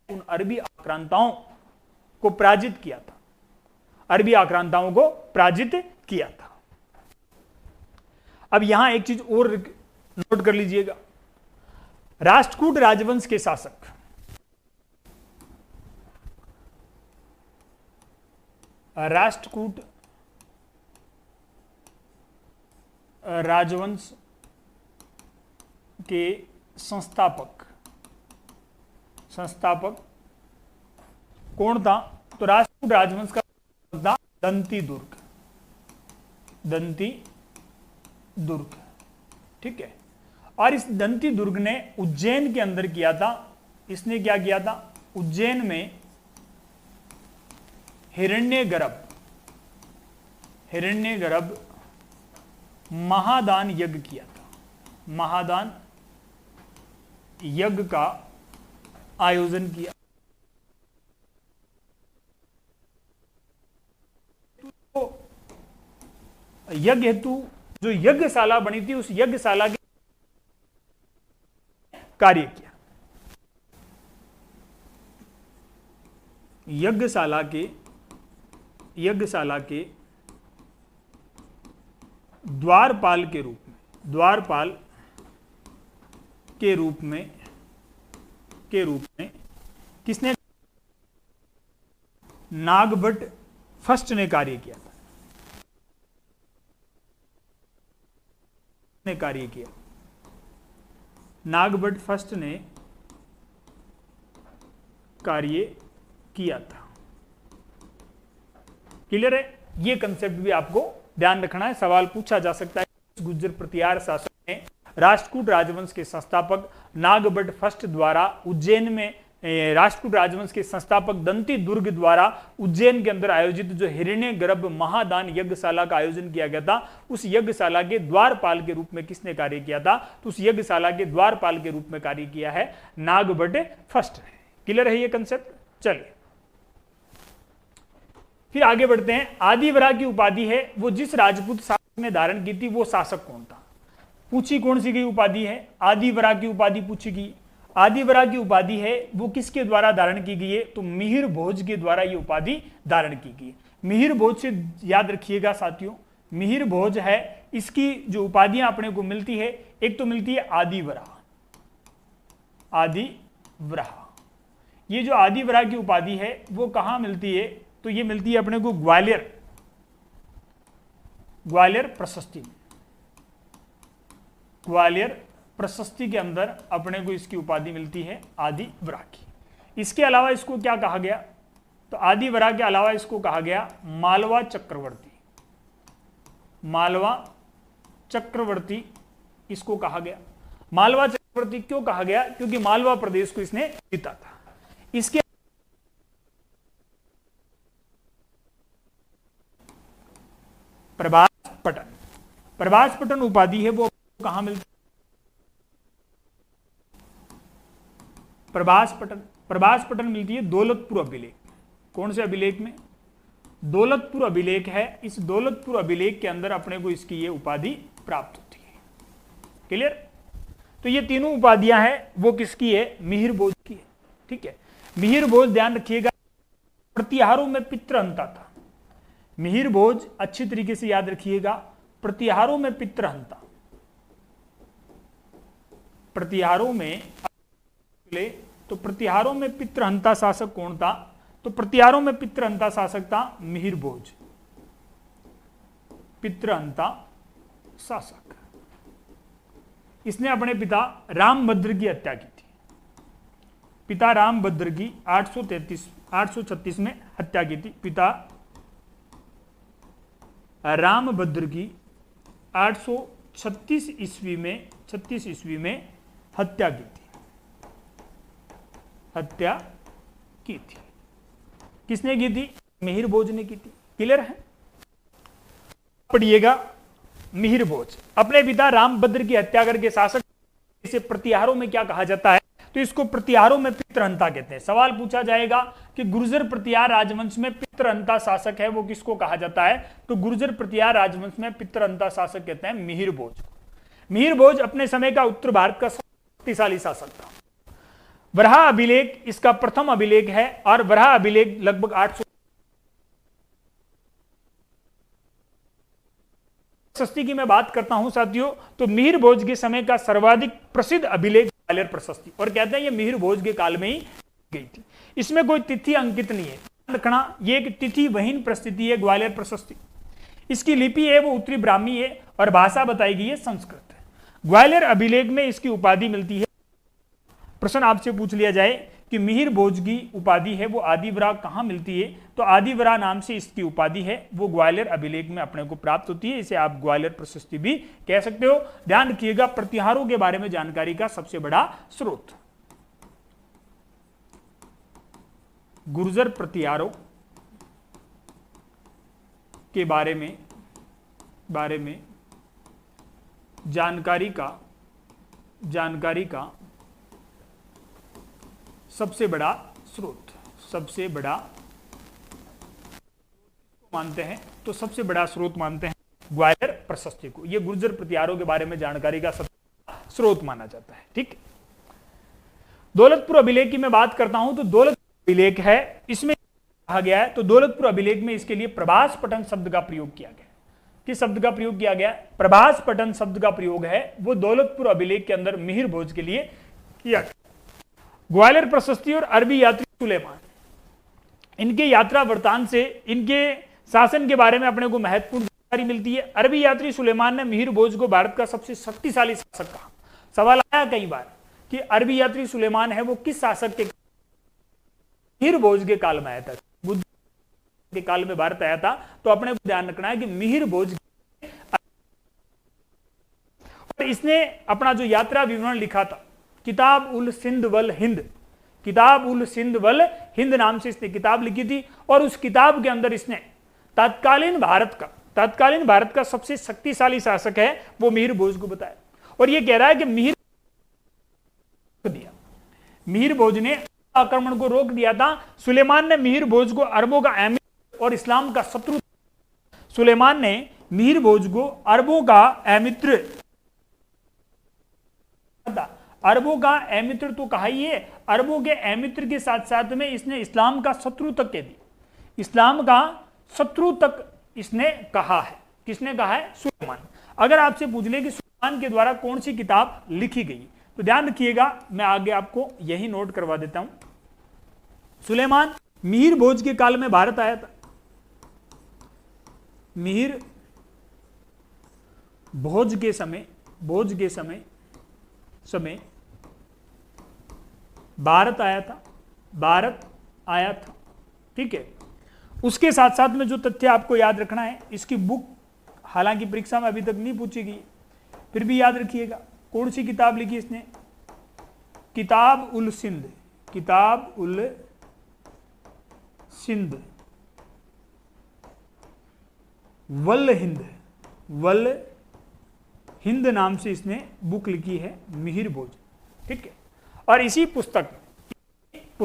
उन अरबी आक्रांताओं को पराजित किया था, अरबी आक्रांताओं को पराजित किया था। अब यहां एक चीज और नोट कर लीजिएगा, राष्ट्रकूट राजवंश के शासक, राष्ट्रकूट राजवंश के संस्थापक कौन था? तो राष्ट्रकूट राजवंश का था दंती दुर्ग, ठीक है। और इस दंती दुर्ग ने उज्जैन के अंदर किया था। इसने क्या किया था? उज्जैन में हिरण्यगर्भ महादान यज्ञ किया था। महादान यज्ञ का आयोजन किया। तो यज्ञ हेतु जो यज्ञशाला बनी थी, उस यज्ञशाला के कार्य किया। यज्ञशाला के द्वारपाल के रूप में किसने? नागभट्ट फर्स्ट ने कार्य किया था। नागभट्ट फर्स्ट ने कार्य किया था। क्लियर है? ये कंसेप्ट भी आपको ध्यान रखना है, सवाल पूछा जा सकता है। गुर्जर प्रतिहार शासक ने राष्ट्रकूट राजवंश के संस्थापक नागभट्ट फर्स्ट द्वारा उज्जैन में राष्ट्रकूट राजवंश के संस्थापक दंती दुर्ग द्वारा उज्जैन के अंदर आयोजित जो हिरण्यगर्भ महादान यज्ञशाला का आयोजन किया गया था, उस यज्ञशाला के द्वारपाल के रूप में किसने कार्य किया था? तो उस यज्ञशाला के द्वारपाल के रूप में कार्य किया है नागभट्ट फर्स्ट ने। क्लियर है ये कंसेप्ट? चलिए फिर आगे बढ़ते हैं। आदिवरा की उपाधि है वो जिस राजपूत शासक ने धारण की थी, वो शासक कौन था? पूछी कौन सी गई उपाधि है? आदिवरा की उपाधि पूछी गई। आदिवरा की उपाधि है वो किसके द्वारा धारण की गई है? तो मिहिर भोज के द्वारा ये उपाधि धारण की गई। मिहिर भोज से याद रखिएगा साथियों, मिहिर भोज है, इसकी जो उपाधियां अपने को मिलती है, एक तो मिलती है आदिवरा। ये जो आदिवरा की उपाधि है वो कहां मिलती है? तो ये मिलती है अपने को ग्वालियर प्रशस्ति में। ग्वालियर प्रशस्ति के अंदर अपने को इसकी उपाधि मिलती है आदिवरा की। इसके अलावा इसको क्या कहा गया? तो आदिवरा के अलावा इसको कहा गया मालवा चक्रवर्ती इसको कहा गया। मालवा चक्रवर्ती क्यों कहा गया? क्योंकि मालवा प्रदेश को इसने जीता था। इसके प्रभास पटन उपाधि है वो कहां मिलती? प्रभास पटन मिलती है दौलतपुर अभिलेख। कौन से अभिलेख में? दौलतपुर अभिलेख है। इस दौलतपुर अभिलेख के अंदर अपने को इसकी ये उपाधि प्राप्त होती है। क्लियर? तो ये तीनों उपाधियां हैं वो किसकी है? मिहिर भोज की है। ठीक है, मिहिर भोज ध्यान रखिएगा, प्रतिहारों में पितृहंता था। मिहिर भोज अच्छी तरीके से याद रखिएगा, प्रतिहारों में पितृहंता। प्रतिहारों में तो प्रतिहारों में पितृहंता शासक कौन था? तो प्रतिहारों में पितृहंता शासक था मिहिर भोज। पितृहंता शासक, इसने अपने पिता रामभद्र की हत्या की थी। पिता रामभद्र की 836 में हत्या की थी। पिता रामभद्र की 836 ईस्वी में हत्या की थी। किसने की थी? मिहिर भोज ने की थी। क्लियर है? पढ़िएगा, मिहिर भोज अपने पिता रामभद्र की हत्या करके शासक। इसे प्रतिहारों में क्या कहा जाता है? तो इसको प्रतिहारों में पितृहंता कहते हैं। सवाल पूछा जाएगा कि गुर्जर प्रतिहार राजवंश में पितृहंता शासक है वो किसको कहा जाता है? तो गुर्जर प्रतिहार राजवंश में पितृहंता शासक कहते हैं मिहिर भोज। मिहिर भोज अपने समय का उत्तर भारत का शक्तिशाली शासक था। वराह अभिलेख इसका प्रथम अभिलेख है और वराह अभिलेख लगभग 800 प्रशस्ति की मैं बात करता हूं साथियों, तो मिहिर भोज के समय का सर्वाधिक प्रसिद्ध अभिलेख ग्वालियर प्रशस्ति, और कहते हैं ये मिहिर भोज के काल में ही गई थी। इसमें कोई तिथि अंकित नहीं है। रखना, ये एक तिथि वहीन प्रस्थिति है ग्वालियर प्रशस्ति। इसकी लिपि है वो उत्तरी ब्राह्मी है और भाषा बताई गई है संस्कृत। ग्वालियर अभिलेख में इसकी उपाधि मिलती है। प्रश्न आपसे पूछ लिया जाए कि मिहिर भोज की उपाधि है वो आदिवरा कहां मिलती है, तो आदिवरा नाम से इसकी उपाधि है वो ग्वालियर अभिलेख में अपने को प्राप्त होती है। इसे आप ग्वालियर प्रशस्ति भी कह सकते हो। ध्यान रखिएगा, प्रतिहारों के बारे में जानकारी का सबसे बड़ा स्रोत गुर्जर प्रतिहारों के बारे में जानकारी का सबसे बड़ा स्रोत मानते हैं, तो सबसे बड़ा स्रोत मानते हैं ग्वालियर प्रशस्ति को। यह गुर्जर प्रतिहारों के बारे में जानकारी का सबसे बड़ा स्रोत माना जाता है। ठीक, दौलतपुर अभिलेख की मैं बात करता हूं तो दौलतपुर अभिलेख है, इसमें कहा गया है, तो दौलतपुर अभिलेख में इसके लिए प्रभास पठन शब्द का प्रयोग किया गया। किस शब्द का प्रयोग किया गया? प्रभास पठन शब्द का प्रयोग है वो दौलतपुर अभिलेख के अंदर मिहिर भोज के लिए किया गया। ग्वालियर प्रशस्ति और अरबी यात्री सुलेमान, इनके यात्रा वृत्तांत से इनके शासन के बारे में अपने को महत्वपूर्ण जानकारी मिलती है। अरबी यात्री सुलेमान ने मिहिर भोज को भारत का सबसे शक्तिशाली शासक कहा। सवाल आया कई बार कि अरबी यात्री सुलेमान है वो किस शासक के? मिहिर भोज के काल में आया था, बुद्ध के काल में भारत आया था। तो अपने को ध्यान रखना है कि मिहिर भोज, और इसने अपना जो यात्रा विवरण लिखा था किताब उल सिंध वल हिंद नाम से इसने किताब लिखी थी। और उस किताब के अंदर इसने तत्कालीन भारत का सबसे शक्तिशाली शासक है वो मिहिर भोज को बताया। और ये कह रहा है कि मिहिर भोज ने आक्रमण को रोक दिया था। सुलेमान ने मिहिर भोज को अरबों का अमित्र और इस्लाम का शत्रु, सुलेमान ने मिहिर भोज को अरबों का अमित्र तो कहा ही है, अरबों के अमित्र के साथ साथ में इसने इस्लाम का शत्रु तक कह दी। इस्लाम का शत्रु तक इसने कहा है। किसने कहा है? सुलेमान। अगर आपसे पूछ ले कि सुलेमान के द्वारा कौन सी किताब लिखी गई, तो ध्यान रखिएगा, मैं आगे आपको यही नोट करवा देता हूं। सुलेमान मिहिर भोज के काल में भारत आया था। मिहिर भोज के समय भारत आया था। ठीक है, उसके साथ साथ में जो तथ्य आपको याद रखना है, इसकी बुक हालांकि परीक्षा में अभी तक नहीं पूछी गई, फिर भी याद रखिएगा कौन सी किताब लिखी इसने? किताब उल सिंध वल हिंद नाम से इसने बुक लिखी है मिहिर भोज। ठीक है, और इसी पुस्तक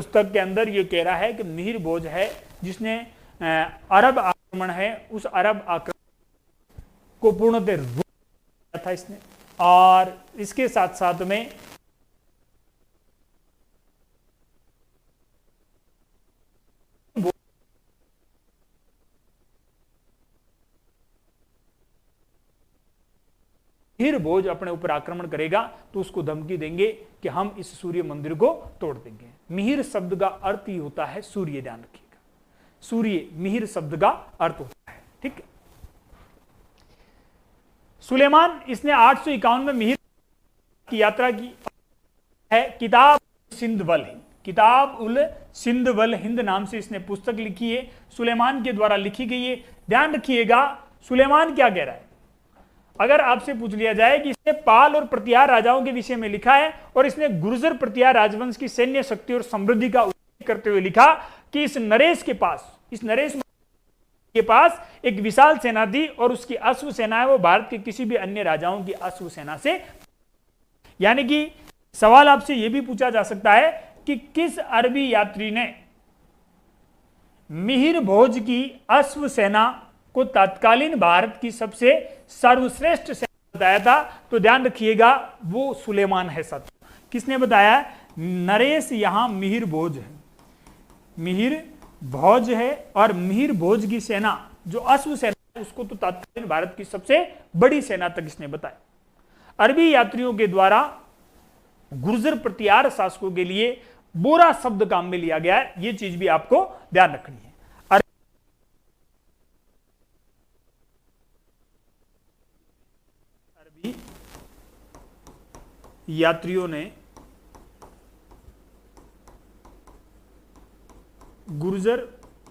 के अंदर ये कह रहा है कि मिहिर भोज है जिसने अरब आक्रमण है, उस अरब आक्रमण को पूर्णतः रोक दिया था इसने। और इसके साथ साथ में मिहिर भोज अपने ऊपर आक्रमण करेगा तो उसको धमकी देंगे कि हम इस सूर्य मंदिर को तोड़ देंगे। मिहिर शब्द का अर्थ ही होता है सूर्य, ध्यान रखिएगा, सूर्य मिहिर शब्द का अर्थ होता है। ठीक है, सुलेमान इसने 851 में मिहिर की यात्रा की है। किताब उल सिंध वल हिंद नाम से इसने पुस्तक लिखी है, सुलेमान के द्वारा लिखी गई है। ध्यान रखिएगा सुलेमान क्या कह रहा है। अगर आपसे पूछ लिया जाए कि इसने पाल और प्रतिहार राजाओं के विषय में लिखा है और इसने गुर्जर प्रतिहार राजवंश की सैन्य शक्ति और समृद्धि का उल्लेख करते हुए लिखा कि इस नरेश के पास एक विशाल सेना थी और उसकी अश्व सेना है वो भारत के किसी भी अन्य राजाओं की अश्व सेना से, यानी कि सवाल आपसे यह भी पूछा जा सकता है कि किस अरबी यात्री ने मिहिर भोज की अश्व सेना को तत्कालीन भारत की सबसे सर्वश्रेष्ठ सेना बताया था? तो ध्यान रखिएगा वो सुलेमान है। सत्य किसने बताया? नरेश यहां मिहिर भोज है और मिहिर भोज की सेना जो अश्व सेना है उसको तो तत्कालीन भारत की सबसे बड़ी सेना तक इसने बताया। अरबी यात्रियों के द्वारा गुर्जर प्रतिहार शासकों के लिए बोरा शब्द काम में लिया गया है, यह चीज भी आपको ध्यान रखनी है। यात्रियों ने गुर्जर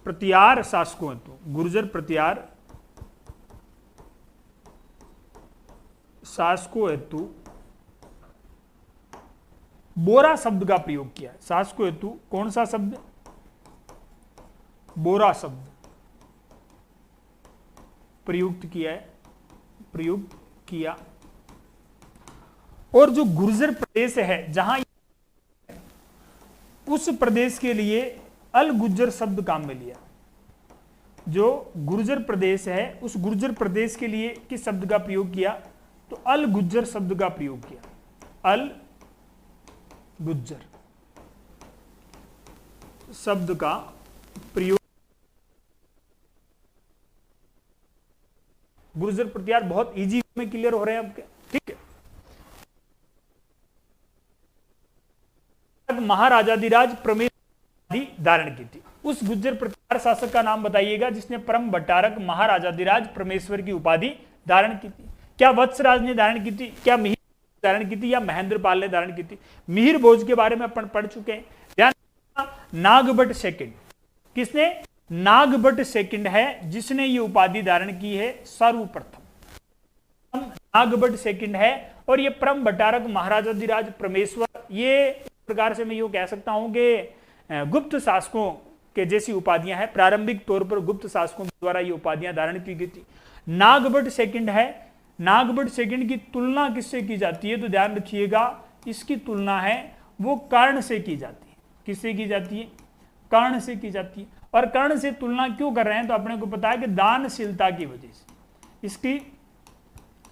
प्रतिहार शासकों हेतु, गुर्जर प्रतिहार शासकों हेतु बोरा शब्द का प्रयोग किया। शासकों हेतु कौन सा शब्द? बोरा शब्द प्रयुक्त किया है, प्रयुक्त किया। और जो गुर्जर प्रदेश है जहां, उस प्रदेश के लिए अल गुज्जर शब्द काम में लिया। जो गुर्जर प्रदेश है उस गुर्जर प्रदेश के लिए किस शब्द का प्रयोग किया? तो अल गुज्जर शब्द का प्रयोग किया। अल गुज्जर शब्द का प्रयोग। गुर्जर प्रतिहार बहुत इजी में क्लियर हो रहे हैं आपके, ठीक है। महाराजाधिराज प्रमेश्वर धारण की थी। उस गुर्जर प्रतिहार शासक का नाम बताइएगा जिसने परम भट्टारक महाराजाधिराज परमेश्वर की उपाधि धारण की थी। क्या वत्सराज ने धारण की थी, क्या मिहिर धारण की थी, या महेंद्रपाल ने धारण की थी? मिहिर भोज के बारे में अपन पढ़ चुके हैं। ध्यान, नागभट्ट सेकंड, किसने? नागभट्ट सेकंड है जिसने ये उपाधि धारण की है सर्वप्रथम। नागभट्ट सेकंड है और ये परम भट्टारक महाराजाधिराज परमेश्वर, ये एक प्रकार से मैं यूं कह सकता हूं कि गुप्त शासकों के जैसी उपाधियां हैं। प्रारंभिक तौर पर गुप्त शासकों द्वारा ये उपाधियां धारण की गई थी। नागभट्ट सेकंड है। नागभट्ट सेकंड की तुलना किससे की जाती है? तो ध्यान रखिएगा, इसकी तुलना है वो कर्ण से की जाती है। किससे की जाती है? कर्ण से की जाती है। और कर्ण से तुलना क्यों कर रहे हैं? तो अपने को पता है कि दानशीलता की वजह से, इसकी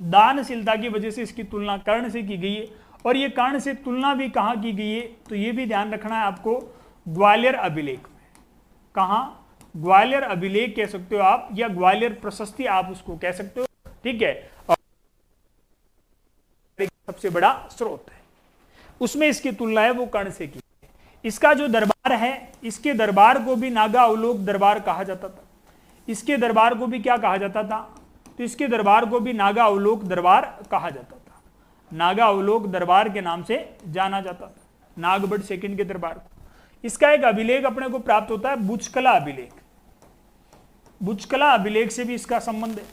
दानशीलता की वजह से इसकी तुलना कर्ण से की गई है। और ये कर्ण से तुलना भी कहां की गई है? तो ये भी ध्यान रखना है आपको, ग्वालियर अभिलेख में। कहां? ग्वालियर अभिलेख कह सकते हो आप, या ग्वालियर प्रशस्ति आप उसको कह सकते हो, ठीक है। और सबसे बड़ा स्रोत है, उसमें इसकी तुलना है वो कर्ण से की। इसका जो दरबार है, इसके दरबार को भी नागा अवलोक दरबार कहा जाता था। इसके दरबार को भी क्या कहा जाता था? तो इसके दरबार को भी नागा अवलोक दरबार कहा जाता था। नागा अवलोक दरबार के नाम से जाना जाता था, नागभट्ट सेकंड के दरबार को। इसका एक अभिलेख अपने को प्राप्त होता है, बुचकला अभिलेख। बुचकला अभिलेख से भी इसका संबंध है।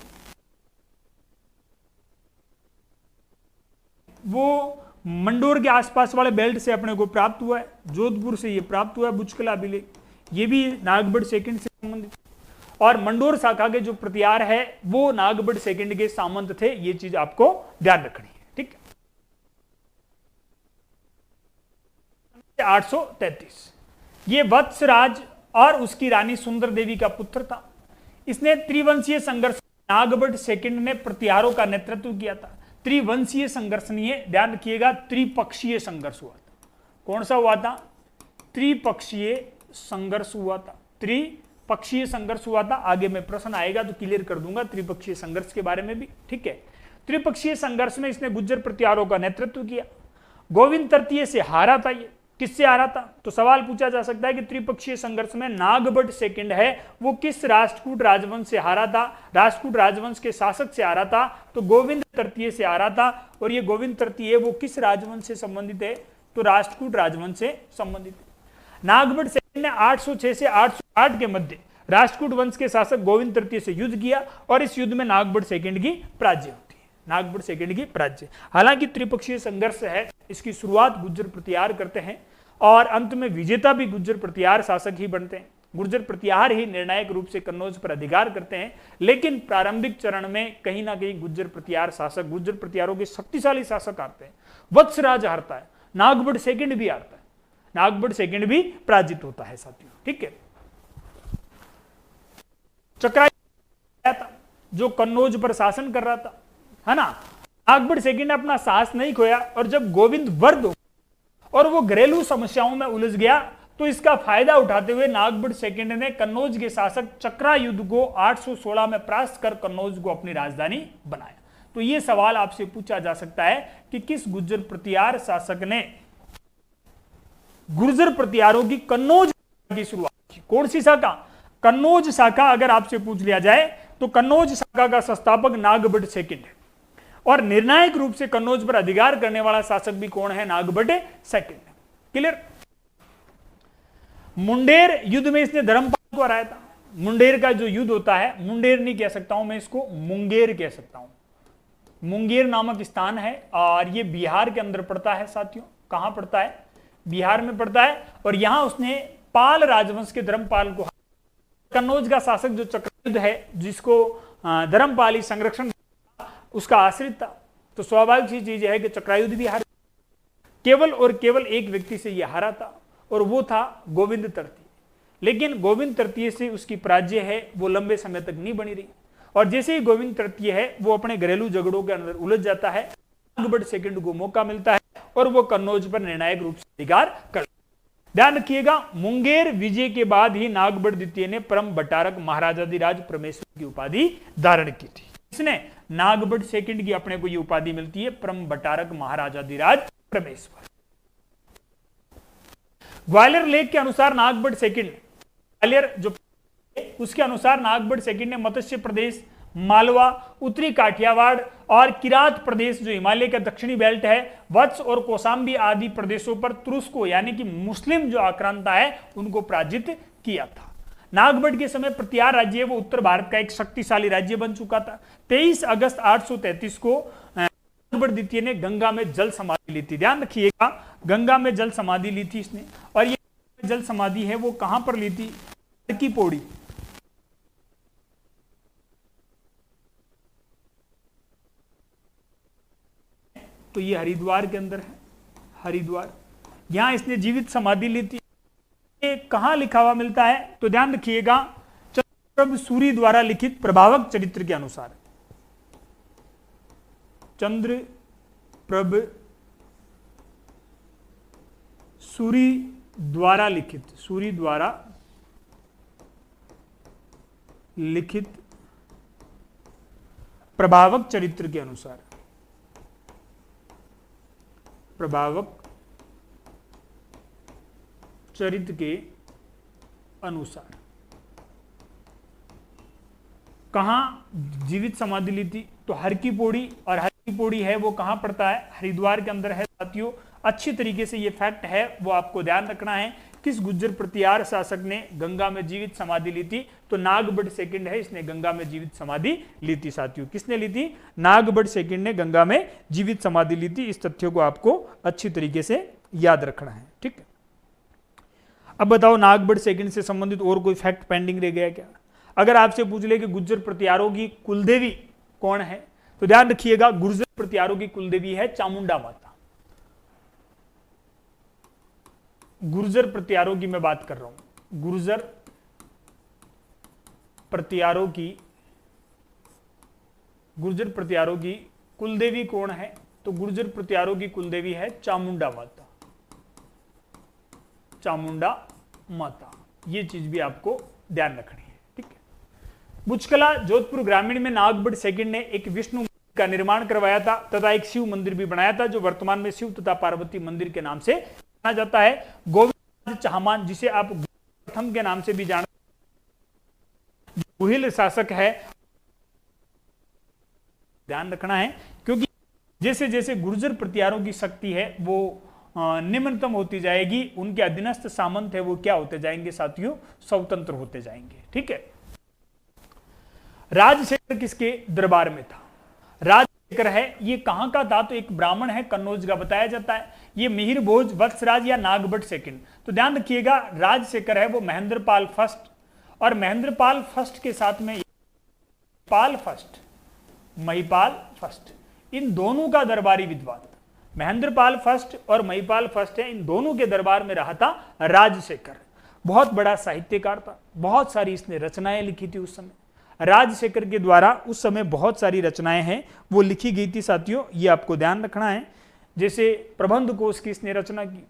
वो मंडोर के आसपास वाले बेल्ट से अपने को प्राप्त हुआ है, जोधपुर से ये प्राप्त हुआ है बुचकला अभिलेख। ये भी नागभट्ट सेकंड से संबंधित। और मंडोर शाखा के जो प्रतिहार है वो नागभट्ट सेकंड के सामंत थे। ये चीज आपको ध्यान रखनी है, ठीक है। 833 ये वत्सराज और उसकी रानी सुंदर देवी का पुत्र था। इसने त्रिवंशीय संघर्ष, नागभट्ट सेकंड ने प्रतिहारों का नेतृत्व किया था। त्रिवंशीय संघर्ष नहीं है, ध्यान रखिएगा, त्रिपक्षीय संघर्ष हुआ था। कौन सा हुआ था? त्रिपक्षीय संघर्ष हुआ था। त्रिपक्षीय संघर्ष हुआ था। आगे में प्रश्न आएगा तो क्लियर कर दूंगा त्रिपक्षीय संघर्ष के बारे में भी, ठीक है। त्रिपक्षीय संघर्ष में इसने गुज्जर प्रतिहारों का नेतृत्व किया। गोविंद तृतीय से हारा था। ये किससे हारा था? तो सवाल पूछा जा सकता है कि त्रिपक्षीय संघर्ष में नागभट्ट सेकंड है वो किस राष्ट्रकूट राजवंश से हारा था? राष्ट्रकूट राजवंश के शासक से हारा था, तो गोविंद तृतीय से हारा था। और ये गोविंद तृतीय वो किस राजवंश से संबंधित है? तो राष्ट्रकूट राजवंश से संबंधित है। नागभट्ट सेकंड ने 806 से 808 के मध्य राष्ट्रकूट वंश के शासक गोविंद तृतीय से युद्ध किया और इस युद्ध में नागभट्ट सेकंड की पराजय होती है। नागभट्ट सेकंड की पराजय। हालांकि त्रिपक्षीय संघर्ष है, इसकी शुरुआत गुर्जर प्रतिहार करते हैं और अंत में विजेता भी गुर्जर प्रतिहार शासक ही बनते हैं। गुर्जर प्रतिहार ही निर्णायक रूप से कन्नौज पर अधिकार करते हैं। लेकिन प्रारंभिक चरण में कहीं ना कहीं गुर्जर प्रतिहार शासक, गुर्जर प्रतिहारों के शक्तिशाली शासक आते हैं। वत्सराज हारता है, नागभट्ट सेकंड भी हारता है, नागभट्ट सेकंड भी पराजित होता है साथियों, ठीक है। चक्रायुध था जो कन्नौज पर शासन कर रहा था, है ना। नागभट्ट सेकंड ने अपना साहस नहीं खोया और जब गोविंद वर्द और वो घरेलू समस्याओं में उलझ गया तो इसका फायदा उठाते हुए नागभट्ट सेकंड ने कन्नौज के शासक चक्रायुध को 816 में परास्त कर कन्नौज को अपनी राजधानी बनाया। तो ये सवाल आपसे पूछा जा सकता है कि किस गुर्जर प्रतिहार शासक ने गुर्जर प्रतिहारों की कन्नौज की शुरुआत की? कौन सी शाखा? कन्नौज शाखा। अगर आपसे पूछ लिया जाए तो कन्नौज शाखा का संस्थापक नागभट्ट सेकंड है। और निर्णायक रूप से कन्नौज पर अधिकार करने वाला शासक भी कौन है? नागभट्ट सेकंड। क्लियर? मुंडेर युद्ध में इसने धर्मपाल को हराया था। मुंडेर का जो युद्ध होता है, मुंडेर नहीं कह सकता हूं मैं इसको, मुंगेर कह सकता हूं। मुंगेर नामक स्थान है और ये बिहार के अंदर पड़ता है साथियों। कहां पड़ता है? बिहार में पड़ता है। और यहां उसने पाल राजवंश के धर्मपाल को, कन्नौज का शासक जो चक्रयुध है, जिसको धर्मपाली संरक्षण उसका आश्रित था, तो स्वाभाविक सी चीज है कि चक्रयुध भी हार, केवल और केवल एक व्यक्ति से यह हारा था और वो था गोविंद तृतीय। लेकिन गोविंद तृतीय से उसकी पराजय है वो लंबे समय तक नहीं बनी रही, और जैसे ही गोविंद तृतीय है वो अपने घरेलू झगड़ों के अंदर उलझ जाता है, नागभट्ट सेकंड को मौका मिलता है और वो कन्नौज पर निर्णायक रूप से अधिकार कर। ध्यान रखिएगा, मुंगेर विजय के बाद ही नागभट्ट द्वितीय ने परम भट्टारक महाराजाधिराज परमेश्वर की उपाधि धारण की थी। इसने नागभट्ट सेकंड की अपने को ये उपाधि मिलती है, परम भट्टारक महाराजाधिराज परमेश्वर। ग्वालियर लेख के अनुसार नागभट्ट सेकंड, ग्वालियर जो उसके अनुसार नागभट्ट सेकंड ने मत्स्य प्रदेश, मालवा, उत्तरी काठियावाड़ और किरात प्रदेश जो हिमालय का दक्षिणी बेल्ट है, वत्स और कौशाम्बी आदि प्रदेशों पर तुरुस्क को यानी कि मुस्लिम जो आक्रांता है उनको पराजित किया था। नागभट्ट के समय प्रतिहार राज्य वो उत्तर भारत का एक शक्तिशाली राज्य बन चुका था। 23 अगस्त 833 को नागभट्ट द्वितीय ने गंगा में जल समाधि ली थी। ध्यान रखिएगा, गंगा में जल समाधि ली थी इसने, और ये जल समाधि है वो कहां पर ली थी? हर की पौड़ी। तो ये हरिद्वार के अंदर है, हरिद्वार। यहां इसने जीवित समाधि ली थी। ये कहां लिखा हुआ मिलता है? तो ध्यान रखिएगा, चंद्रप्रभ सूरी द्वारा लिखित प्रभावक चरित्र के अनुसार, चंद्रप्रभ सूरी द्वारा लिखित, सूरी द्वारा लिखित प्रभावक चरित्र के अनुसार, प्रभावक चरित्र के अनुसार कहां जीवित समाधि ली थी? तो हर की पौड़ी, और हर की पौड़ी है वो कहां पड़ता है? हरिद्वार के अंदर है साथियों। अच्छी तरीके से ये फैक्ट है वो आपको ध्यान रखना है। किस गुज्जर प्रतिहार शासक ने गंगा में जीवित समाधि ली थी? तो नागभट्ट सेकंड है, इसने गंगा में जीवित समाधि ली थी साथियों। किसने ली थी? नागभट्ट सेकंड ने गंगा में जीवित समाधि ली थी। इस तथ्य को आपको अच्छी तरीके से याद रखना है, ठीक है। अब बताओ, नागभट्ट सेकंड से संबंधित और कोई फैक्ट पेंडिंग रह गया क्या? अगर आपसे पूछ ले कि गुज्जर प्रतिहारों की कुलदेवी कौन है, तो ध्यान रखिएगा, गुर्जर प्रतिहारों की कुलदेवी है चामुंडा माता। गुर्जर प्रतिहारों की मैं बात कर रहा हूं, गुर्जर प्रतिहारों की कुलदेवी कौन है? तो गुर्जर प्रतिहारों की कुलदेवी है चामुंडा माता, चामुंडा माता। ये चीज भी आपको ध्यान रखनी है, ठीक है। बुचकला जोधपुर ग्रामीण में नागभट्ट सेकंड ने एक विष्णु मंदिर का निर्माण करवाया था तथा एक शिव मंदिर भी बनाया था, जो वर्तमान में शिव तथा पार्वती मंदिर के नाम से जाना जाता है। गोविंद चहमान, जिसे आप प्रथम के नाम से भी जानते हैं, गुहिल शासक है। ध्यान रखना है, क्योंकि जैसे जैसे गुर्जर प्रतिहारों की शक्ति है वो निम्नतम होती जाएगी, उनके अधीनस्थ सामंत है वो क्या होते जाएंगे साथियों? स्वतंत्र होते जाएंगे, ठीक है। राजशेखर किसके दरबार में था? राजशेखर है, ये कहां का था? तो एक ब्राह्मण है, कन्नौज का बताया जाता है। ये मिहिर भोज, वत्सराज या नागभट्ट सेकंड। तो ध्यान रखिएगा, राजशेखर है वो महेंद्रपाल फर्स्ट, और महेंद्रपाल फर्स्ट के साथ में पाल फर्स्ट, महिपाल फर्स्ट, इन दोनों का दरबारी विद्वान। महेंद्रपाल फर्स्ट और महिपाल फर्स्ट है, इन दोनों के दरबार में रहा था राजशेखर। बहुत बड़ा साहित्यकार था, बहुत सारी इसने रचनाएं लिखी थी उस समय। राजशेखर के द्वारा उस समय बहुत सारी रचनाएं हैं वो लिखी गई थी साथियों, ये आपको ध्यान रखना है। जैसे प्रबंध कोश की इसने रचना की,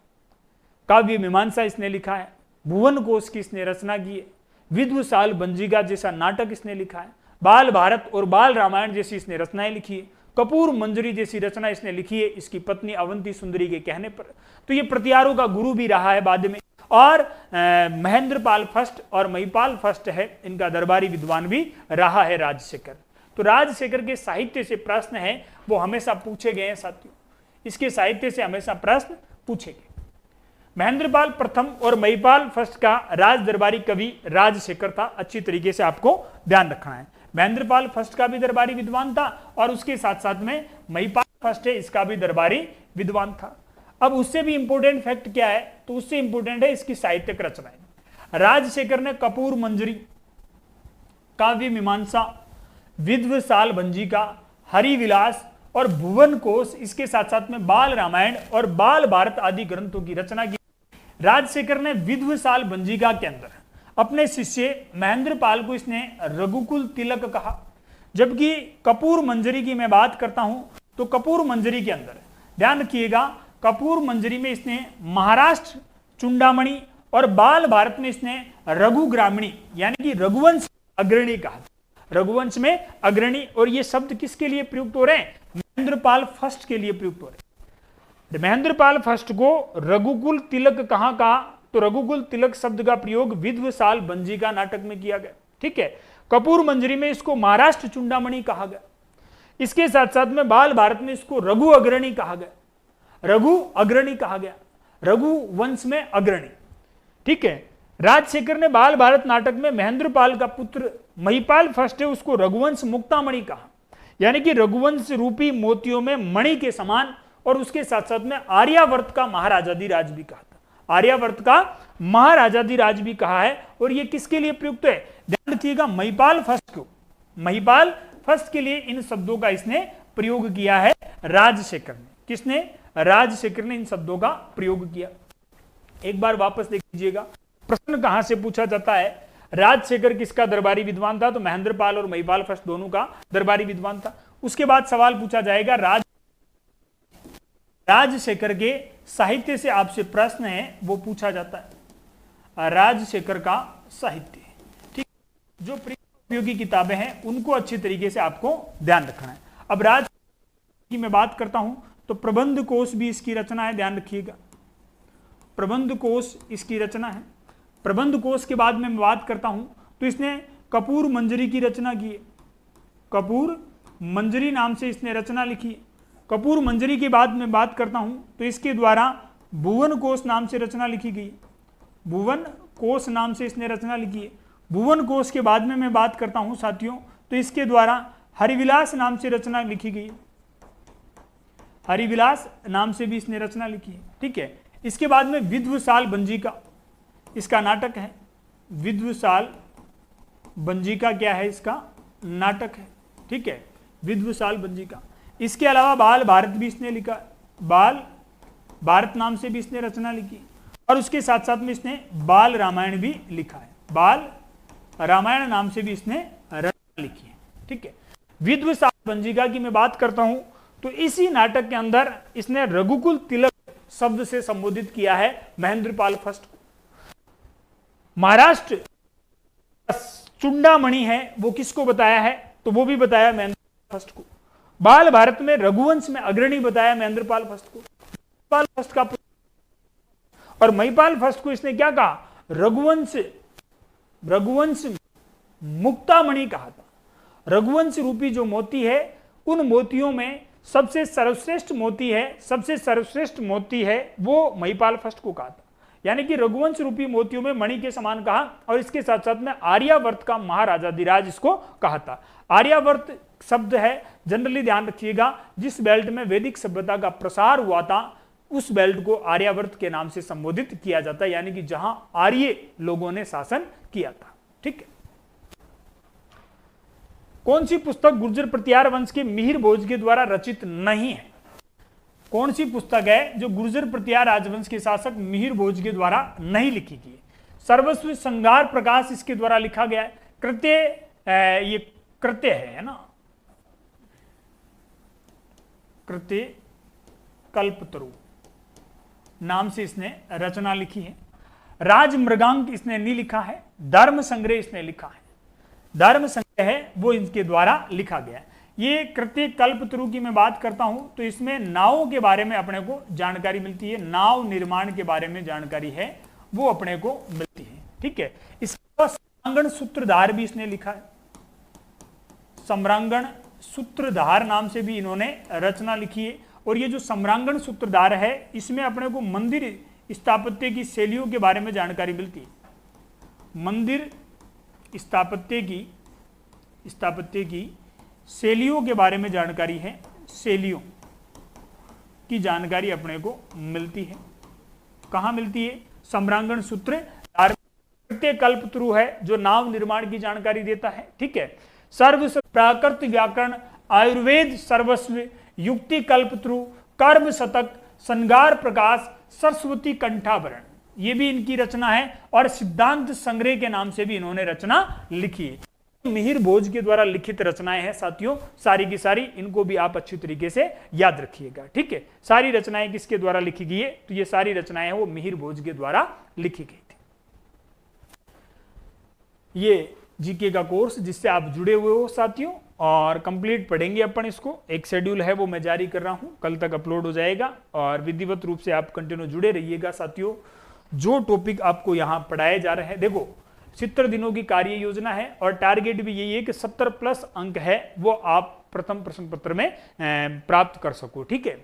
काव्य मीमांसा इसने लिखा है, भुवन कोश की इसने रचना की है, विद्वसाल बंजिगा जैसा नाटक इसने लिखा है, बाल भारत और बाल रामायण जैसी इसने रचनाएं लिखी है, कपूर मंजरी जैसी रचना इसने लिखी है इसकी पत्नी अवंती सुंदरी के कहने पर। तो ये प्रतिहारों का गुरु भी रहा है बाद में, और महेंद्रपाल फर्स्ट और महिपाल फर्स्ट है, इनका दरबारी विद्वान भी रहा है राजशेखर। तो राजशेखर के साहित्य से प्रश्न है वो हमेशा पूछे गए हैं साथियों, इसके साहित्य से हमेशा प्रश्न पूछे गए। महेंद्रपाल प्रथम और महिपाल फर्स्ट का राज दरबारी कवि राजशेखर था, अच्छी तरीके से आपको ध्यान रखना है। महेंद्रपाल फर्स्ट का भी दरबारी विद्वान था और उसके साथ साथ में महिपाल फर्स्ट है इसका भी दरबारी विद्वान था। अब उससे भी इंपोर्टेंट फैक्ट क्या है, तो उससे इंपोर्टेंट है इसकी साहित्यिक रचनाएं। राजशेखर ने कपूर मंजरी, काव्य मीमांसा, विध्वसाल भंजिका, हरिविलास और भुवन कोश, इसके साथ साथ में बाल रामायण और बाल भारत आदि ग्रंथों की रचना की। राजशेखर ने विध्वसाल भंजिका के अंदर अपने शिष्य महेंद्रपाल को इसने रघुकुल तिलक कहा, जबकि कपूर मंजरी की मैं बात करता हूं तो कपूर मंजरी के अंदर ध्यान रखिएगा, कपूर मंजरी में इसने महाराष्ट्र चुंडामणि और बाल भारत में इसने रघु ग्रामीणी यानी कि रघुवंश अग्रणी कहा। रघुवंश में अग्रणी, और ये शब्द किसके लिए प्रयुक्त हो रहे हैं, महेंद्रपाल फर्स्ट के लिए प्रयुक्त हो रहे हैं। महेंद्रपाल फर्स्ट को रघुकुल तिलक कहां कहा, तो रघुकुल तिलक शब्द का प्रयोग विध्वसाल भंजिका नाटक में किया गया। ठीक है, कपूर मंजरी में इसको महाराष्ट्र चुंडामणि कहा गया, इसके साथ साथ में बाल भारत में इसको रघु अग्रणी कहा गया, रघु अग्रणी कहा गया, रघु वंश में अग्रणी। ठीक है, राजशेखर ने बाल भारत नाटक में महेंद्रपाल का पुत्र महिपाल फर्स्ट है उसको रघुवंश मुक्तामणि कहा, यानी कि रघुवंश रूपी मोतियों में मणि के समान, और उसके साथ साथ में आर्यावर्त का महाराजाधिराज भी कहा था, आर्यावर्त का महाराजाधिराज भी कहा है। और ये किसके लिए प्रयुक्त है, ध्यान रखिएगा, महिपाल फर्स्ट को, महिपाल फर्स्ट के लिए इन शब्दों का इसने प्रयोग किया है राजशेखर ने। किसने, राजशेखर ने इन शब्दों का प्रयोग किया। एक बार वापस देख लीजिएगा, प्रश्न कहां से पूछा जाता है, राजशेखर किसका दरबारी विद्वान था, तो महेंद्रपाल और महिपाल फर्स्ट दोनों का दरबारी विद्वान था। उसके बाद सवाल पूछा जाएगा राजशेखर के साहित्य से आपसे प्रश्न है वो पूछा जाता है, राजशेखर का साहित्य। ठीक, जो उपयोगी किताबें हैं उनको अच्छी तरीके से आपको ध्यान रखना है। अब राजशेखर की मैं बात करता हूं तो प्रबंध कोश भी इसकी रचना है, ध्यान रखिएगा, प्रबंध कोश इसकी रचना है। प्रबंध कोश के बाद में बात करता हूं तो इसने कपूर मंजरी की रचना की है, कपूर मंजरी नाम से इसने रचना लिखी है। कपूर मंजरी के बाद में बात करता हूं तो इसके द्वारा भुवन कोश नाम से रचना लिखी गई है, भुवन कोश नाम से इसने रचना लिखी है। भुवन कोश के बाद में मैं बात करता हूं साथियों तो इसके द्वारा हरिविलास नाम से रचना लिखी गई है, हरिविलास नाम से भी इसने रचना लिखी है। ठीक है, इसके बाद में विध्वसाल भंजिका इसका नाटक है, विध्वसाल भंजिका क्या है, इसका नाटक है। ठीक है, विध्वसाल भंजिका। इसके अलावा बाल भारत भी इसने लिखा, बाल भारत नाम से भी इसने रचना लिखी, और उसके साथ साथ में इसने बाल रामायण भी लिखा है, बाल रामायण नाम से भी इसने रचना लिखी है। ठीक है, विध्वसाल भंजिका की मैं बात करता हूं तो इसी नाटक के अंदर इसने रघुकुल तिलक शब्द से संबोधित किया है महेंद्रपाल फर्स्ट को। महाराष्ट्र चुंडामणि है वो किसको बताया है, तो वो भी बताया महेंद्रपाल फर्स्ट को। बाल भारत में रघुवंश में अग्रणी बताया महेंद्रपाल फर्स्ट को, महिपाल फर्स्ट का, और महिपाल फर्स्ट को इसने क्या कहा, रघुवंश मुक्तामणि कहा था। रघुवंश रूपी जो मोती है उन मोतियों में सबसे सर्वश्रेष्ठ मोती है, सबसे सर्वश्रेष्ठ मोती है वो महिपाल फर्स्ट को कहा था, यानी कि रघुवंश रूपी मोतियों में मणि के समान कहा। और इसके साथ साथ में आर्यावर्त का महाराजाधिराज इसको कहा था। आर्यावर्त शब्द है, जनरली ध्यान रखिएगा, जिस बेल्ट में वैदिक सभ्यता का प्रसार हुआ था उस बेल्ट को आर्यावर्त के नाम से संबोधित किया जाता है, यानी कि जहां आर्य लोगों ने शासन किया था। ठीक है, कौन सी पुस्तक गुर्जर प्रतिहार वंश के मिहिर भोज के द्वारा रचित नहीं है, कौन सी पुस्तक है जो गुर्जर प्रतिहार राजवंश के शासक मिहिर भोज के द्वारा नहीं लिखी गई? सर्वस्व श्रृंगार प्रकाश इसके द्वारा लिखा गया है। कृत्य, ये कृत्य है ना, कृत्य कल्पतरु नाम से इसने रचना लिखी है। राजमृगांक इसने नहीं लिखा है, धर्म संग्रह इसने लिखा है, धर्म संग्रह है वो इनके द्वारा लिखा गया है। ये कृत्य कल्पतरु की मैं बात करता हूं तो इसमें नावों के बारे में अपने को जानकारी मिलती है, नाव निर्माण के बारे में जानकारी है वो अपने को मिलती है। ठीक है, इसका सांगण सूत्रधार भी इसने लिखा है, सम्रांगण सूत्रधार नाम से भी इन्होंने रचना लिखी है। और ये जो सम्रांगण सूत्रधार है इसमें अपने को मंदिर स्थापत्य की शैलियों के बारे में जानकारी मिलती है। मंदिर स्थापत्य की शैलियों के बारे में जानकारी है, शैलियों की जानकारी अपने को मिलती है। कहाँ मिलती है? सम्रांगण सूत्रधार। कल्पतरु है जो नाव निर्माण की जानकारी देता है। ठीक है। सर्वस्व, प्राकृत व्याकरण, आयुर्वेद सर्वस्व, युक्ति कल्पतरु, कर्म शतक, श्रृंगार प्रकाश, सरस्वती कंठाभरण, ये भी इनकी रचना है। और सिद्धांत संग्रह के नाम से भी इन्होंने रचना लिखी है। मिहिर भोज के द्वारा लिखित रचनाएं हैं साथियों, सारी की सारी। इनको भी आप अच्छी तरीके से याद रखिएगा। ठीक है। सारी रचनाएं किसके द्वारा लिखी गई है? तो ये सारी रचनाएं हैं वो मिहिर भोज के द्वारा लिखी गई थी। ये जीके का कोर्स जिससे आप जुड़े हुए हो साथियों, और कंप्लीट पढ़ेंगे अपन इसको। एक शेड्यूल है वो मैं जारी कर रहा हूं, कल तक अपलोड हो जाएगा। और विधिवत रूप से आप कंटिन्यू जुड़े रहिएगा साथियों। जो टॉपिक आपको यहां पढ़ाए जा रहे हैं, देखो 70 दिनों की कार्य योजना है और टारगेट भी यही है कि 70+ अंक है वो आप प्रथम प्रश्न पत्र में प्राप्त कर सको। ठीक है।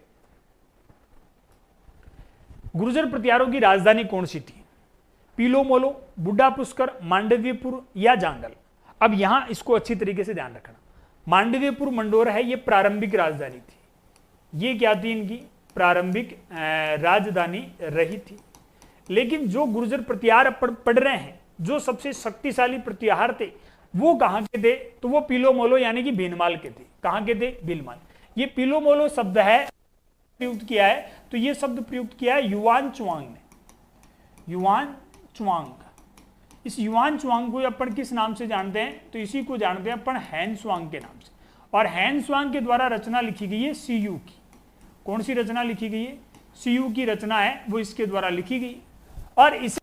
गुर्जर प्रतिहारों की राजधानी कौन सी थी? पीलोमोलो, बुड्ढा पुष्कर, मांडव्यपुर या जांगल? अब यहां इसको अच्छी तरीके से ध्यान रखना। मांडव्यपुर मंडोर है, ये प्रारंभिक राजधानी थी। ये क्या थी? इनकी प्रारंभिक राजधानी रही थी। लेकिन जो गुर्जर प्रतिहार पढ़ रहे हैं, जो सबसे शक्तिशाली प्रतिहार थे, वो कहां के थे? तो वो पीलोमोलो यानी कि भीनमाल के थे। कहां के थे? भीनमाल। ये पीलोमोलो शब्द है प्रयुक्त किया है, तो ये शब्द प्रयुक्त किया है युआन चुआंग ने। Yuan Chwang. इस युआन चुआंग को अपन किस नाम से जानते हैं? तो इसी को जानते हैं अपन हैन त्सुआंग के नाम से। और हैन त्सुआंग के द्वारा रचना लिखी गई है सीयू की। कौन सी रचना लिखी गई है? सीयू की रचना है वो इसके द्वारा लिखी गई। और इसे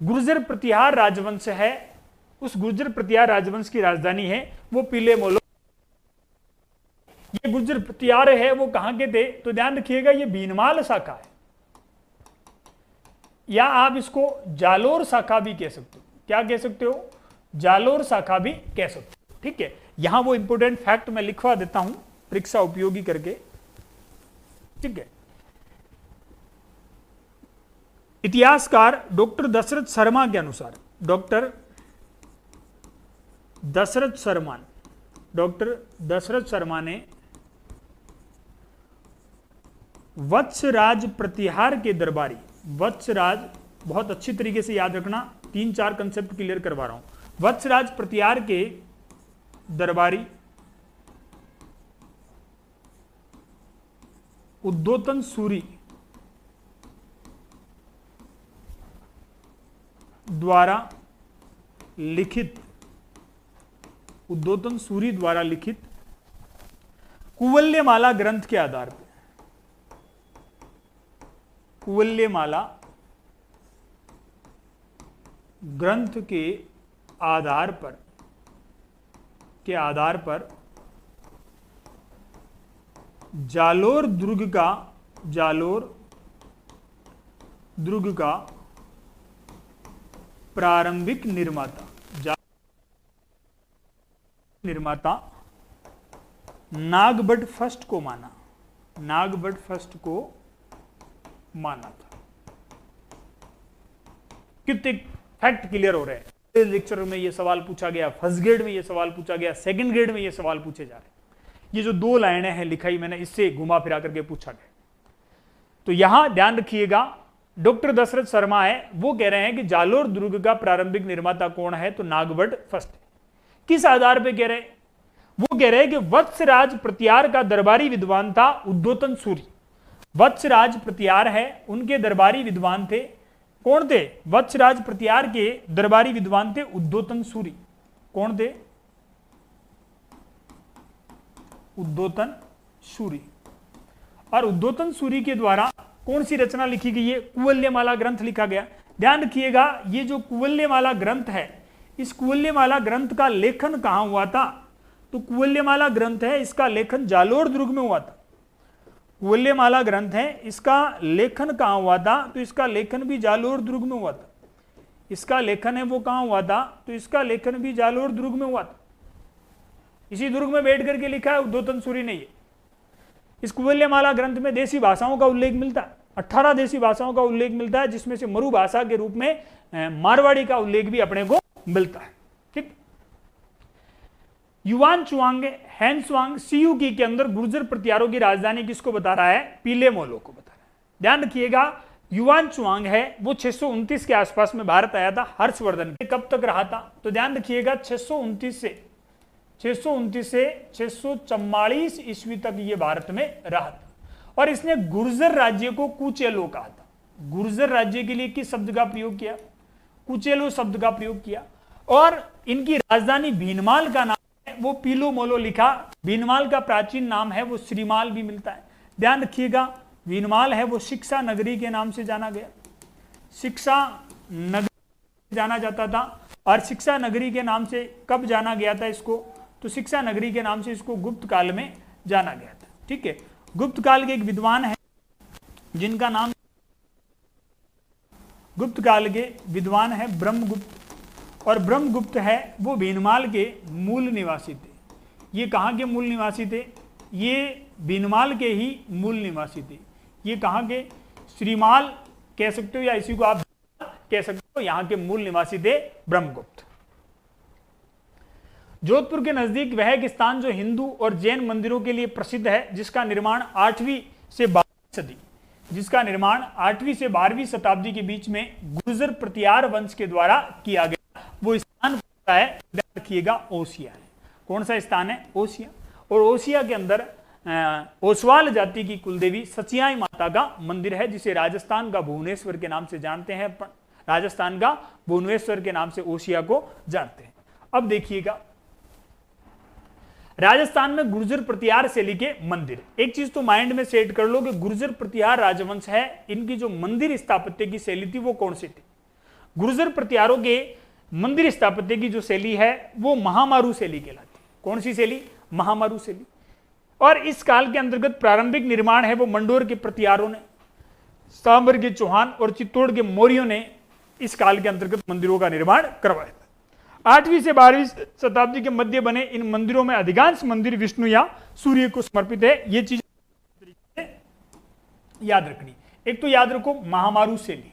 गुर्जर प्रतिहार राजवंश है, उस गुर्जर प्रतिहार राजवंश की राजधानी है वो पीलेमोलो। ये गुर्जर प्रतिहार है वो कहां के थे? तो ध्यान रखिएगा ये भीनमाल शाखा है, या आप इसको जालोर शाखा भी कह सकते हो। क्या कह सकते हो? जालोर शाखा भी कह सकते हो। ठीक है। यहां वो इंपोर्टेंट फैक्ट मैं लिखवा देता हूं परीक्षा उपयोगी करके। ठीक है। इतिहासकार डॉक्टर दशरथ शर्मा के अनुसार, डॉक्टर दशरथ शर्मा ने वत्सराज प्रतिहार के दरबारी, वत्सराज बहुत अच्छी तरीके से याद रखना, 3-4 कंसेप्ट क्लियर करवा रहा हूं। वत्सराज प्रतिहार के दरबारी उद्योतन सूरी द्वारा लिखित, उद्योतन सूरी द्वारा लिखित कुवल्यमाला ग्रंथ के आधार पर, कुवल्यमाला ग्रंथ के आधार पर जालोर दुर्ग का प्रारंभिक निर्माता नागभट्ट फर्स्ट को माना था। कितने फैक्ट क्लियर हो रहे हैं? इस लेक्चर में ये सवाल पूछा गया, फर्स्ट ग्रेड में ये सवाल पूछा गया, सेकंड ग्रेड में ये सवाल पूछे जा रहे हैं। ये जो 2 लाइनें हैं लिखाई मैंने, इससे घुमा फिरा करके पूछा गया। तो यहां ध्यान रखिएगा, डॉक्टर दशरथ शर्मा है वो कह रहे हैं कि जालोर दुर्ग का प्रारंभिक निर्माता कौन है? तो नागभट्ट फर्स्ट। किस आधार पे कह रहे हैं? वो कह रहे हैं कि वत्सराज प्रतिहार का दरबारी विद्वान था उद्योतन सूरी। वत्सराज प्रतिहार है, उनके दरबारी विद्वान थे। कौन थे? वत्सराज प्रतिहार के दरबारी विद्वान थे उद्योतन सूरी। कौन थे? उद्योतन सूरी। और उद्योतन सूरी के द्वारा कौन सी रचना लिखी गई है? कुवल्यमाला ग्रंथ लिखा गया। ध्यान रखिएगा, ये जो कुवल्यमाला ग्रंथ है, इस कुवल्यमाला ग्रंथ का लेखन कहां हुआ था? तो कुवल्यमाला ग्रंथ है, इसका लेखन जालोर दुर्ग में हुआ था। कुवल्यमाला ग्रंथ है, इसका लेखन कहां हुआ था? तो इसका लेखन भी जालोर दुर्ग में हुआ था। इसका लेखन है वो कहां हुआ था, तो इसका लेखन भी जालोर दुर्ग में हुआ था। इसी दुर्ग में बैठ करके लिखा है, दो तंसूरी नहीं है। इस कुवल्यमाला ग्रंथ में देसी भाषाओं का उल्लेख मिलता है, 18 देसी भाषाओं का उल्लेख मिलता है, जिसमें से मरु भाषा के रूप में मारवाड़ी का उल्लेख भी अपने को मिलता है। ठीक, युवान चुआंग हैंसवांग सियुकी के अंदर गुर्जर प्रतिहारों की राजधानी किसको बता रहा है, पीले मोलो को बता रहा है। ध्यान रखिएगा, युवान चुआंग है वो 629 के आसपास में भारत आया था। हर्षवर्धन कब तक रहा था, तो ध्यान रखिएगा 629 से 644 ईस्वी तक ये भारत में रहा था। और इसने गुर्जर राज्य को कुचेलो कहा था। गुर्जर राज्य के लिए किस शब्द का प्रयोग किया, कुचेलो शब्द का प्रयोग किया। और इनकी राजधानी भीनमाल का नाम है वो पीलो मोलो लिखा। भीनमाल का प्राचीन नाम है वो श्रीमाल भी मिलता है। ध्यान रखिएगा, भीनमाल है वो शिक्षा नगरी के नाम से जाना गया, शिक्षा नगरी जाना जाता था। और शिक्षा नगरी के नाम से कब जाना गया था इसको, तो शिक्षा नगरी के नाम से इसको गुप्त काल में जाना गया था। ठीक है, गुप्त काल के एक विद्वान है जिनका नाम, गुप्त काल के विद्वान है ब्रह्मगुप्त। और ब्रह्मगुप्त है वो भीनमाल के मूल निवासी थे। ये कहाँ के मूल निवासी थे, ये भीनमाल के ही मूल निवासी थे। ये कहाँ के, श्रीमाल कह सकते हो या इसी को आप कह सकते हो, यहाँ के मूल निवासी थे ब्रह्मगुप्त। जोधपुर के नजदीक वह एक स्थान जो हिंदू और जैन मंदिरों के लिए प्रसिद्ध है, जिसका निर्माण 8वीं से 12वीं सदी, जिसका निर्माण 8वीं से 12वीं शताब्दी के बीच में गुर्जर प्रतिहार वंश के द्वारा किया गया, वो स्थान कौन है, ध्यान रखिएगा, ओसिया है। कौन सा स्थान है, ओसिया। और ओसिया के अंदर ओसवाल जाति की कुलदेवी सचियाई माता का मंदिर है, जिसे राजस्थान का भुवनेश्वर के नाम से जानते हैं। राजस्थान का भुवनेश्वर के नाम से ओसिया को जानते हैं। अब देखिएगा, राजस्थान में गुर्जर प्रतिहार शैली के मंदिर, एक चीज तो माइंड में सेट कर लो कि गुर्जर प्रतिहार राजवंश है, इनकी जो मंदिर स्थापत्य की शैली थी वो कौन सी थी। गुर्जर प्रतिहारों के मंदिर स्थापत्य की जो शैली है वो महामारू शैली कहलाती। कौन सी शैली, महामारू शैली। और इस काल के अंतर्गत प्रारंभिक निर्माण है वो मंडोर के प्रतिहारों ने, सांबर के चौहान और चित्तौड़ के मौर्यों ने इस काल के अंतर्गत मंदिरों का निर्माण करवाया था। 8वीं से 12वीं शताब्दी के मध्य बने इन मंदिरों में अधिकांश मंदिर विष्णु या सूर्य को समर्पित है। ये चीज याद रखनी। एक तो याद रखो महामारू शैली,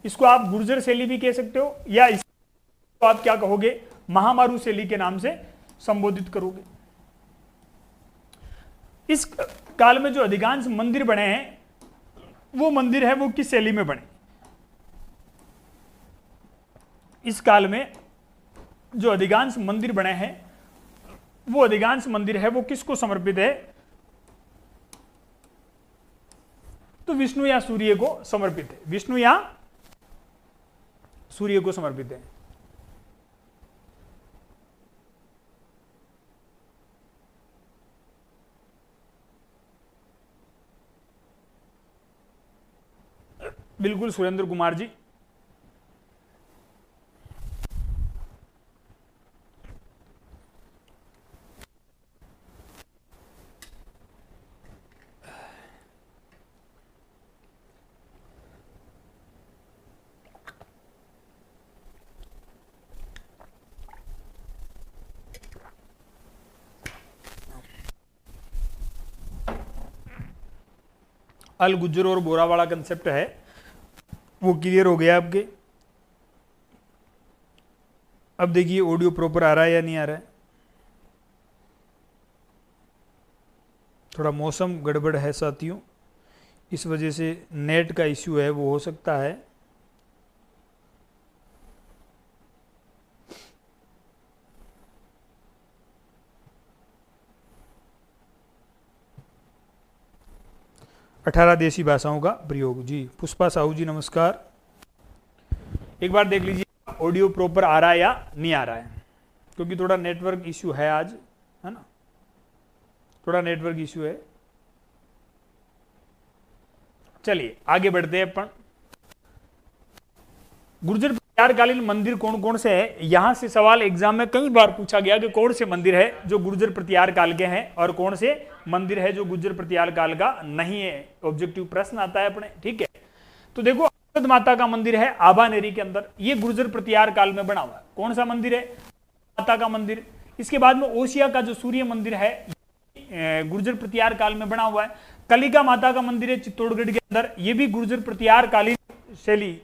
इसको आप गुर्जर शैली भी कह सकते हो, या इसको आप क्या कहोगे, महामारू शैली के नाम से संबोधित करोगे। इस काल में जो अधिकांश मंदिर बने हैं वो मंदिर है वो किस शैली में बने। इस काल में जो अधिकांश मंदिर बने हैं वो अधिकांश मंदिर है वो किसको समर्पित है, तो विष्णु या सूर्य को समर्पित है। विष्णु या सूर्य को समर्पित है। बिल्कुल सुरेंद्र कुमार जी, अल गुज्जर और बोरा वाला कंसेप्ट है वो क्लियर हो गया आपके। अब देखिए ऑडियो प्रॉपर आ रहा है या नहीं आ रहा है। थोड़ा मौसम गड़बड़ है साथियों, इस वजह से नेट का इश्यू है वो हो सकता है। अठारह देसी भाषाओं का प्रयोग। जी पुष्पा साहू जी नमस्कार। एक बार देख लीजिए ऑडियो प्रॉपर आ रहा है या नहीं आ रहा है, क्योंकि थोड़ा नेटवर्क इश्यू है आज, है ना, थोड़ा नेटवर्क इश्यू है। चलिए आगे बढ़ते हैं अपन। गुर्जर प्रतिहारकालीन मंदिर कौन कौन से हैं, यहां से सवाल एग्जाम में कई बार पूछा गया कि कौन से मंदिर है जो गुर्जर प्रतिहार काल के हैं और कौन से मंदिर है जो गुर्जर प्रतिहार काल का नहीं है। ऑब्जेक्टिव प्रश्न आता है अपने, ठीक है। तो देखो हर्षद माता का मंदिर है आबानेरी के अंदर, ये गुर्जर प्रतिहार काल में बना हुआ है। कौन सा मंदिर है? माता का मंदिर। इसके बाद में ओसिया का जो सूर्य मंदिर है गुर्जर प्रतिहार काल में बना हुआ है। कलिका माता का मंदिर है चित्तौड़गढ़ के अंदर, ये भी गुर्जर प्रतिहार कालीन शैली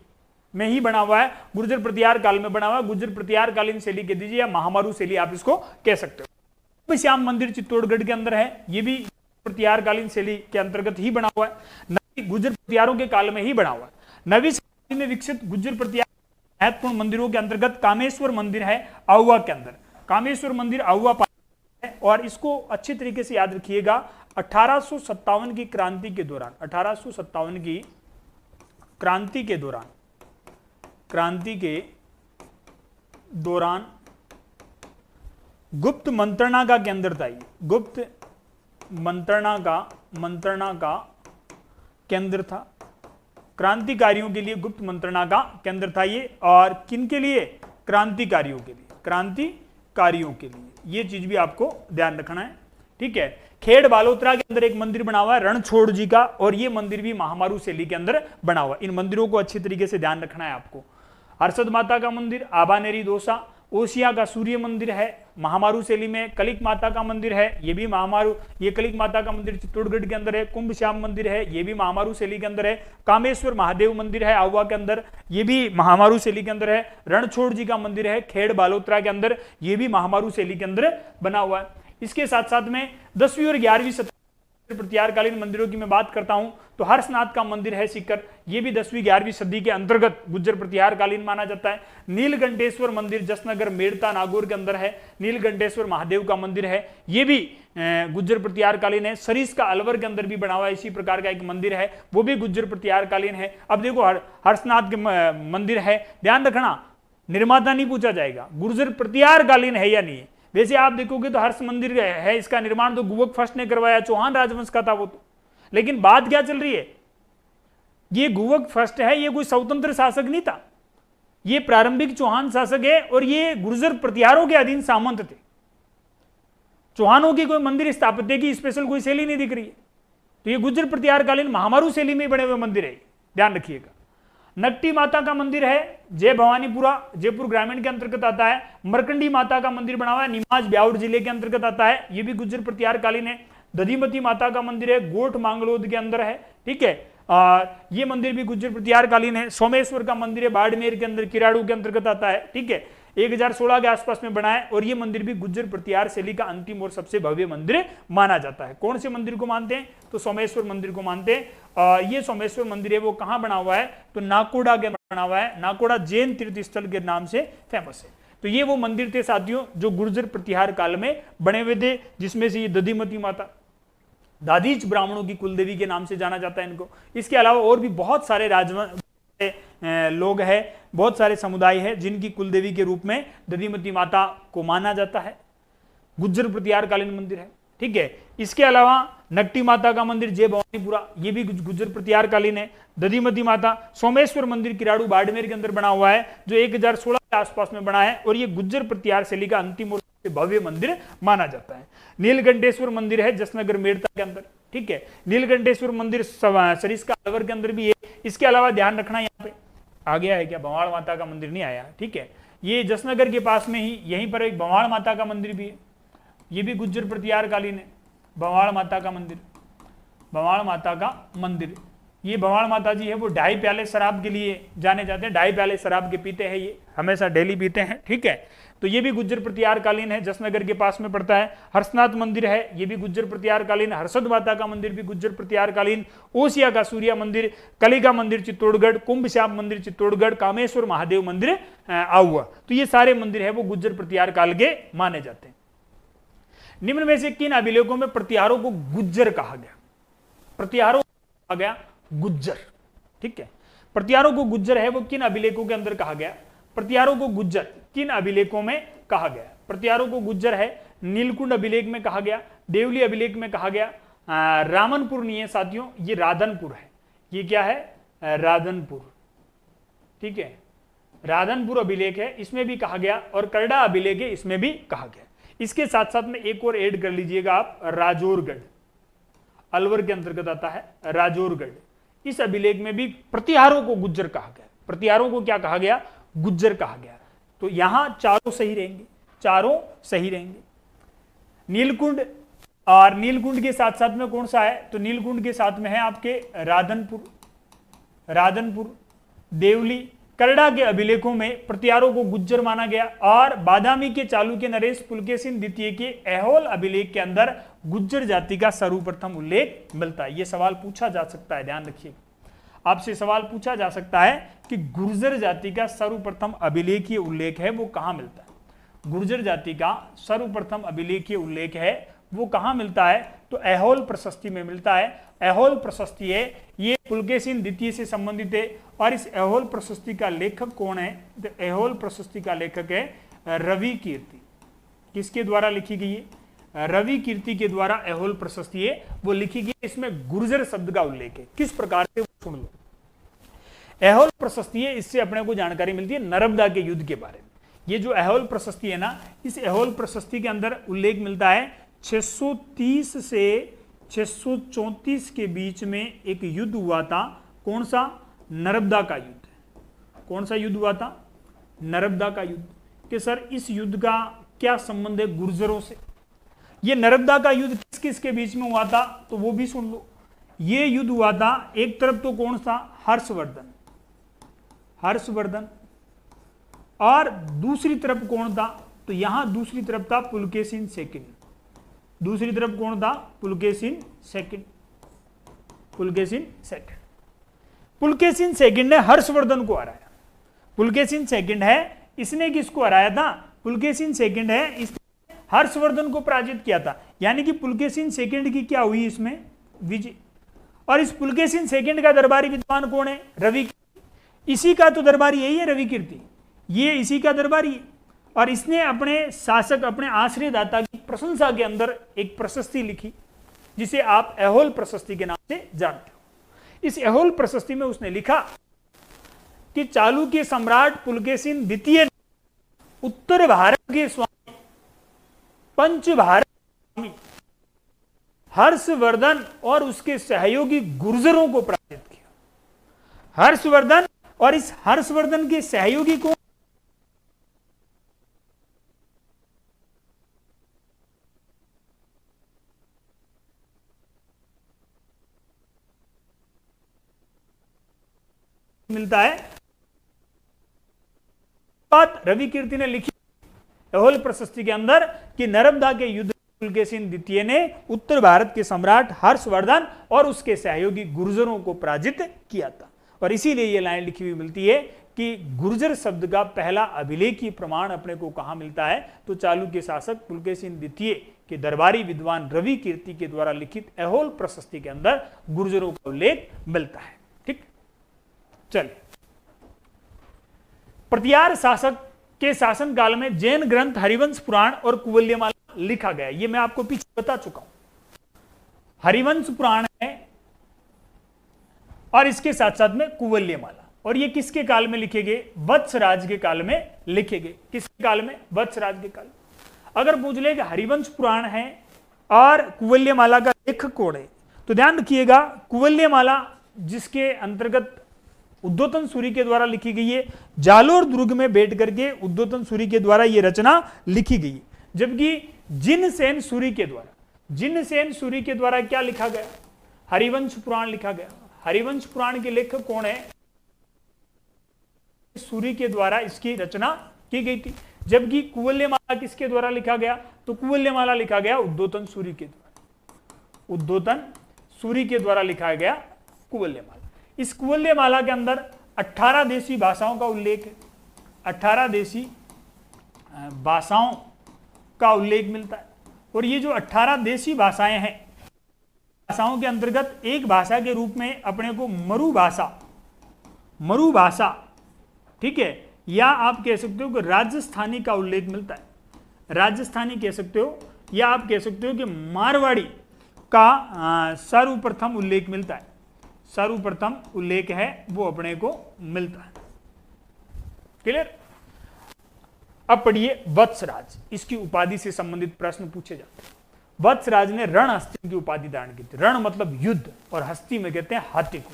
में ही बना हुआ है, गुर्जर प्रतिहार काल में बना हुआ है। गुर्जर प्रतिहार कालीन शैली कह दीजिए या महामारू शैली आप इसको कह सकते हो। श्याम मंदिर चित्तौड़गढ़ के अंदर है, ये भी प्रतिहार कालीन शैली के अंतर्गत ही बना हुआ है, गुर्जर प्रतिहारों के काल में ही बना हुआ है। नवीं शताब्दी में विकसित गुर्जर प्रतिहार महत्वपूर्ण मंदिरों के अंतर्गत कामेश्वर मंदिर है आहुआ के अंदर। कामेश्वर मंदिर आहुआ है और इसको अच्छी तरीके से याद रखिएगा। 1857 की क्रांति के दौरान, 1857 की क्रांति के दौरान गुप्त मंत्रणा का केंद्र था। गुप्त मंत्रणा का केंद्र था, क्रांतिकारियों के लिए गुप्त मंत्रणा का केंद्र था ये। और किन के लिए? क्रांतिकारियों के लिए, क्रांतिकारियों के लिए। ये चीज भी आपको ध्यान रखना है, ठीक है। खेड़ बालोतरा के अंदर एक मंदिर बना हुआ है रणछोड़ जी का, और ये मंदिर भी महामारू शैली के अंदर बना हुआ है। इन मंदिरों को अच्छी तरीके से ध्यान रखना है आपको। हर्षद माता का मंदिर आबानेरी दोसा, ओसिया का सूर्य मंदिर है महामारू शैली में, कलिक माता का मंदिर है, ये भी महामारू, ये कलिक माता का मंदिर चित्तौड़गढ़ के अंदर है। कुंभ श्याम मंदिर है, ये भी महामारू शैली के अंदर है। कामेश्वर महादेव मंदिर है आहुआ के अंदर, ये भी महामारू शैली के अंदर है। रणछोड़ जी का मंदिर है खेड़ बालोतरा के अंदर, ये भी महामारू शैली के अंदर बना हुआ है। इसके साथ साथ में 10वीं और 11वीं शताब्दी प्रतिहारकालीन मंदिरों की मैं बात करता हूं तो हर्षनाथ का मंदिर है सीकर, ये भी 10वीं 11वीं सदी के अंतर्गत गुर्जर प्रतिहारकालीन माना जाता है। नीलकंठेश्वर मंदिर जसनगर मेड़ता नागौर के अंदर है, नीलकंठेश्वर महादेव का मंदिर है, ये भी गुर्जर प्रतिहारकालीन है। सरीस का अलवर के अंदर भी बना हुआ इसी प्रकार का एक मंदिर है, वो भी गुर्जर प्रतिहारकालीन है। अब देखो हर्षनाथ के मंदिर है, ध्यान रखना निर्माता नहीं पूछा जाएगा, गुर्जर प्रतिहारकालीन है या नहीं है। वैसे आप देखोगे तो हर्ष मंदिर है, इसका निर्माण तो गुवक फर्स्ट ने करवाया, चौहान राजवंश का था वो तो। लेकिन बात क्या चल रही है, ये गुवक फर्स्ट है, ये कोई स्वतंत्र शासक नहीं था, ये प्रारंभिक चौहान शासक है और ये गुर्जर प्रतिहारों के अधीन सामंत थे। चौहानों की कोई मंदिर स्थापत्य की स्पेशल कोई शैली नहीं दिख रही है, तो ये गुर्जर प्रतिहारकालीन महामारू शैली में बने हुए मंदिर है, ध्यान रखिएगा। नकटी माता का मंदिर है जय भवानीपुरा, जयपुर ग्रामीण के अंतर्गत आता है। मरकंडी माता का मंदिर बना हुआ है, निमाज ब्यावर जिले के अंतर्गत आता है, ये भी गुर्जर प्रतिहारकालीन है। दधिमती माता का मंदिर है गोठ मांगलोद के अंदर है, ठीक है, ये मंदिर भी गुर्जर प्रतिहारकालीन है। सोमेश्वर का मंदिर है बाड़मेर के अंदर, किराड़ू के अंतर्गत आता है, ठीक है, 1016 के आसपास में बना है, और ये मंदिर भी गुर्जर प्रतिहार शैली का अंतिम और सबसे भव्य मंदिर माना जाता है। कौन से मंदिर को मानते हैं? तो सोमेश्वर मंदिर को मानते हैं। ये सोमेश्वर मंदिर है वो कहाँ बना हुआ है? तो नाकोड़ा के बना हुआ है, नाकोड़ा जैन तीर्थ स्थल के नाम से फेमस है। तो ये वो मंदिर थे साथियों जो गुर्जर प्रतिहार काल में बने हुए थे, जिसमें से ये दधिमती माता, दादीच ब्राह्मणों की कुलदेवी के नाम से जाना जाता है इनको। इसके अलावा और भी बहुत सारे लोग हैं, बहुत सारे समुदाय हैं जिनकी कुलदेवी के रूप में दधिमती माता को माना जाता है। गुर्जर प्रतिहारकालीन मंदिर है, ठीक है। इसके अलावा नकटी माता का मंदिर जय भवानीपुरा, ये भी गुर्जर प्रतिहारकालीन है। दधिमती माता, सोमेश्वर मंदिर किराड़ू बाड़मेर के अंदर बना हुआ है जो 1016 के आसपास में बना है, और ये गुर्जर प्रतिहार शैली का अंतिम और भव्य मंदिर माना जाता है। नीलकंठेश्वर मंदिर है जसनगर मेड़ता के अंदर, ठीक है, नीलकंठेश्वर मंदिर सरिस का अलवर के अंदर भी है। इसके अलावा ध्यान रखना, यहाँ पे आ गया है क्या, भवाड़ माता का मंदिर नहीं आया, ठीक है, ये जसनगर के पास में ही यहीं पर एक भवाड़ माता का मंदिर भी है, ये भी गुर्जर प्रतिहारकालीन है। भवाड़ माता का मंदिर, भवाड़ माता का मंदिर, ये भवाड़ माता जी है वो ढाई प्याले शराब के लिए जाने जाते हैं, ढाई प्याले शराब के पीते हैं, ये हमेशा डेली पीते हैं, ठीक है। तो ये भी गुर्जर प्रतिहारकालीन है, जसनगर के पास में पड़ता है। हर्षनाथ मंदिर है, ये भी गुर्जर प्रतिहारकालीन। हर्षद माता का मंदिर भी गुर्जर प्रतिहारकालीन। ओसिया का सूर्य मंदिर, कलिका मंदिर चित्तौड़गढ़, कुंभ श्याम मंदिर चित्तौड़गढ़, कामेश्वर महादेव मंदिर आहुआ, तो ये सारे मंदिर है वो गुर्जर प्रतिहार काल के माने जाते हैं। निम्न में से किन अभिलेखों में प्रतिहारों को गुज्जर कहा गया? प्रतिहारों को कहा गया गुज्जर, ठीक है, प्रतिहारों को गुज्जर है वो किन अभिलेखों के अंदर कहा गया? प्रतिहारों को गुज्जर किन अभिलेखों में कहा गया? प्रतिहारों को गुज्जर है नीलकुंड अभिलेख में कहा गया, देवली अभिलेख में कहा गया, रामनपुर नहीं है साथियों, ये राधनपुर है। ये क्या है? राधनपुर, ठीक है, राधनपुर अभिलेख है, इसमें भी कहा गया, और करड़ा अभिलेख है, इसमें भी कहा गया। इसके साथ साथ में एक और ऐड कर लीजिएगा आप, राजौरगढ़, अलवर के अंतर्गत आता है राजौरगढ़, इस अभिलेख में भी प्रतिहारों को गुज्जर कहा गया। प्रतिहारों को क्या कहा गया? गुज्जर कहा गया। तो यहां चारों सही रहेंगे, चारों सही रहेंगे। नीलकुंड, और नीलकुंड के साथ साथ में कौन सा है? तो नीलकुंड के साथ में है आपके राधनपुर, राधनपुर, देवली। करड़ा के अभिलेखों में प्रतिहारों को गुज्जर माना गया। और बादामी के चालुक्य नरेश पुलकेशिन द्वितीय के ऐहोल अभिलेख के अंदर गुज्जर जाति का सर्वप्रथम उल्लेख मिलता है। यह सवाल पूछा जा सकता है, ध्यान रखिए, आपसे सवाल पूछा जा सकता है कि गुर्जर जाति का सर्वप्रथम अभिलेखीय उल्लेख है वो कहां मिलता है? गुर्जर जाति का सर्वप्रथम अभिलेखीय उल्लेख है वो कहां मिलता है? तो ऐहोल प्रशस्ति में मिलता है। ऐहोल प्रशस्ति है, ये पुलकेशिन द्वितीय से संबंधित है। और इस ऐहोल प्रशस्ति का लेखक कौन है? तो ऐहोल प्रशस्ति का लेखक है रवि कीर्ति। किसके द्वारा लिखी गई है? रवि कीर्ति के द्वारा ऐहोल प्रशस्ति है वो लिखी गई। इसमें गुर्जर शब्द का उल्लेख है। किस प्रकार से, सुन लो। ऐहोल प्रशस्ति है, इससे अपने को जानकारी मिलती है नर्मदा के युद्ध के बारे में। ये जो ऐहोल प्रशस्ति है ना, इस ऐहोल प्रशस्ति के अंदर उल्लेख मिलता है 630 से 634 के बीच में एक युद्ध हुआ था। कौन सा? नर्मदा का युद्ध। कौन सा युद्ध हुआ था? नर्मदा का युद्ध। कि सर इस युद्ध का क्या संबंध है गुर्जरों से? ये नर्मदा का युद्ध किस किस के बीच में हुआ था? तो वो भी सुन लो। ये युद्ध हुआ था, एक तरफ तो कौन सा? हर्षवर्धन, हर्षवर्धन। और दूसरी तरफ कौन था? तो यहां दूसरी तरफ था पुलकेशिन सेकंड। दूसरी तरफ कौन था? Pulakeshin second, Pulakeshin second. Pulakeshin second ने हर्षवर्धन को हराया। पुलकेशिन सेकंड है, इसने किसको हराया था? पुलकेशिन सेकंड है, इसने हर्षवर्धन को पराजित किया था। यानी कि पुलकेशिन सेकंड की क्या हुई इसमें? विजय। और इस पुलकेशिन सेकंड का दरबारी विद्वान कौन है? रवि। इसी का तो दरबारी यही है रवि कीर्ति, ये इसी का दरबारी है। और इसने अपने शासक, अपने आश्रयदाता की प्रशंसा के अंदर एक प्रशस्ति लिखी जिसे आप ऐहोल प्रशस्ति के नाम से जानते हो। इस ऐहोल प्रशस्ति में उसने लिखा कि चालुक्य सम्राट पुलकेशिन द्वितीय उत्तर भारत के स्वामी, पंच भारत स्वामी हर्षवर्धन और उसके सहयोगी गुर्जरों को पराजित किया। हर्षवर्धन और इस हर्षवर्धन के सहयोगी को मिलता है। बात रवि कीर्ति ने लिखी ऐहोल प्रशस्ति के अंदर कि नर्मदा के युद्ध पुलकेशिन द्वितीय ने उत्तर भारत के सम्राट हर्षवर्धन और उसके सहयोगी गुर्जरों को पराजित किया था। और इसीलिए यह लाइन लिखी हुई मिलती है कि गुर्जर शब्द का पहला अभिलेखीय प्रमाण अपने को कहां मिलता है? तो चालुक्य शासक पुलकेशिन द्वितीय के दरबारी विद्वान रवि कीर्ति के द्वारा लिखित ऐहोल प्रशस्ति के अंदर गुर्जरों का उल्लेख मिलता है। ठीक, चलिए। प्रतिहार शासक के शासन काल में जैन ग्रंथ हरिवंश पुराण और कुवल्यमाला लिखा गया। ये मैं आपको पीछे बता चुका हूं। हरिवंश पुराण है और इसके साथ साथ में कुवल्यमाला। और ये किसके काल में लिखे गए? वत्सराज के काल में लिखे गए। किसके काल में? वत्सराज के काल। अगर पूछ ले कि हरिवंश पुराण है और कुवल्यमाला का लेखक कौन है, तो ध्यान रखिएगा कुवल्यमाला जिसके अंतर्गत उद्योतन सूरी के द्वारा लिखी गई है, जालोर दुर्ग में बैठ करके उद्योतन सूरी के द्वारा यह रचना लिखी गई। जबकि जिनसेन सूरी के द्वारा, जिनसेन सूरी के द्वारा क्या लिखा गया? हरिवंश पुराण लिखा गया। हरिवंश पुराण के लेखक कौन है? सूरी के द्वारा इसकी रचना की गई थी। जबकि कुवल्यमाला किसके द्वारा लिखा गया? तो कुवल्यमाला लिखा गया उद्योतन सूरी के द्वारा। उद्योतन सूरी के द्वारा लिखा गया कुवल्यमाला। इस कुवल्यमाला के अंदर 18 देशी भाषाओं का उल्लेख है। 18 देशी भाषाओं का उल्लेख मिलता है। और ये जो 18 देशी भाषाएं हैं, भाषाओं के अंतर्गत एक भाषा के रूप में अपने को मरु भाषा, ठीक है, या आप कह सकते हो कि राजस्थानी का उल्लेख मिलता है। राजस्थानी कह सकते हो, या आप कह सकते हो कि मारवाड़ी का सर्वप्रथम उल्लेख मिलता है। सर्वप्रथम उल्लेख है वो अपने को मिलता है। क्लियर? अब पढ़िए वत्सराज। इसकी उपाधि से संबंधित प्रश्न पूछे जाते हैं। वत्सराज ने रण हस्ती की उपाधि धारण की थी। रण मतलब युद्ध और हस्ती में कहते हैं हाथी को।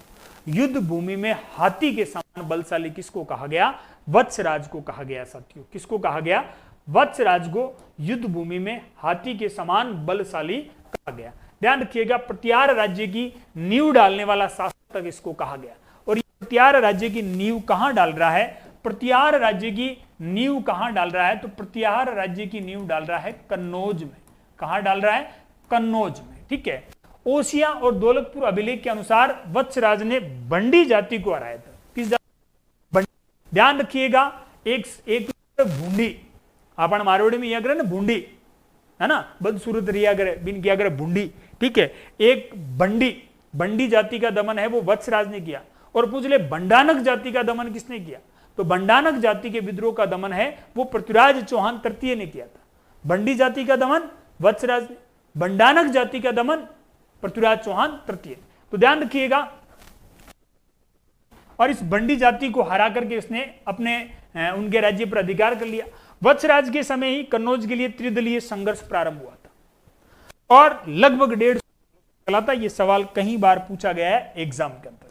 युद्ध भूमि में हाथी के समान बलशाली किसको कहा गया? वत्सराज को कहा गया साथियों। किसको कहा गया? वत्सराज को युद्ध भूमि में हाथी के समान बलशाली कहा गया। ध्यान रखिएगा, प्रत्यार राज्य की नींव डालने वाला शासक इसको कहा गया। और ये प्रत्यार राज्य की नींव कहां डाल रहा है? प्रत्यार राज्य की नींव कहां डाल रहा है? तो प्रत्यार राज्य की नींव डाल रहा है कन्नौज में। कहां डाल रहा है? कन्नौज में। ठीक है। ओसिया और दौलतपुर अभिलेख के अनुसार वत्सराज ने बंडी जाति को हराया था। किस जाति? ध्यान रखिएगा, एक भूंडी, अपन मारवाड़ी में यह करे ना भूंडी, है ना, बदसूरत रिया करे बिन किया करे भूंडी। ठीक है। एक बंडी जाति का दमन है वो वत्सराज ने किया। और पूछ ले बंडानक जाति का दमन किसने किया? तो बंडानक जाति के विद्रोह का दमन है वो पृथ्वीराज चौहान तृतीय ने किया था। बंडी जाति का दमन वत्सराज ने, बंडानक जाति का दमन पृथ्वीराज चौहान तृतीय। तो ध्यान रखिएगा, और इस बंडी जाति को हरा करके उसने अपने उनके राज्य पर अधिकार कर लिया। वत्सराज के समय ही कन्नौज के लिए त्रिदलीय संघर्ष प्रारंभ हुआ था और लगभग 150 चला था। यह सवाल कई बार पूछा गया है एग्जाम के अंदर।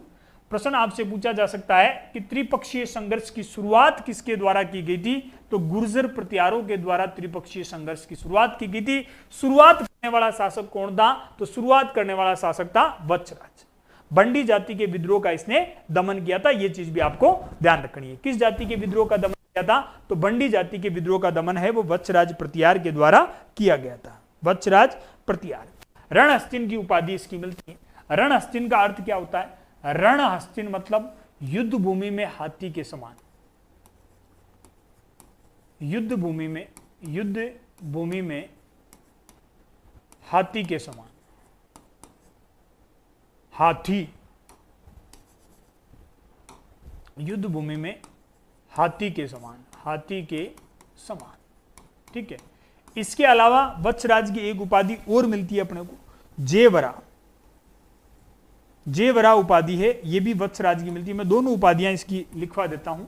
प्रश्न आपसे पूछा जा सकता है कि त्रिपक्षीय संघर्ष की शुरुआत किसके द्वारा की गई थी? तो गुर्जर प्रतिहारों के द्वारा त्रिपक्षीय संघर्ष की शुरुआत की गई थी। शुरुआत करने वाला शासक कौन था? तो शुरुआत करने वाला शासक था वत्सराज। बंडी जाति के विद्रोह का इसने दमन किया था। यह चीज भी आपको ध्यान रखनी है। किस जाति के विद्रोह का दमन किया था? तो बंडी जाति के विद्रोह का दमन है वो वत्सराज प्रतिहार के द्वारा किया गया था। वत्सराज प्रतिहार। रणहस्तिन की उपाधि इसकी मिलती है। रणहस्तिन का अर्थ क्या होता है? रणहस्तिन मतलब युद्ध भूमि में हाथी के समान। युद्ध भूमि में हाथी के समान। हाथी, युद्ध भूमि में हाथी के समान, हाथी के समान। ठीक है। इसके अलावा वत्सराज की एक उपाधि और मिलती है अपने को, जेवरा। जेवरा उपाधि है, यह भी वत्सराज की मिलती है। मैं दोनों उपाधियां इसकी लिखवा देता हूं।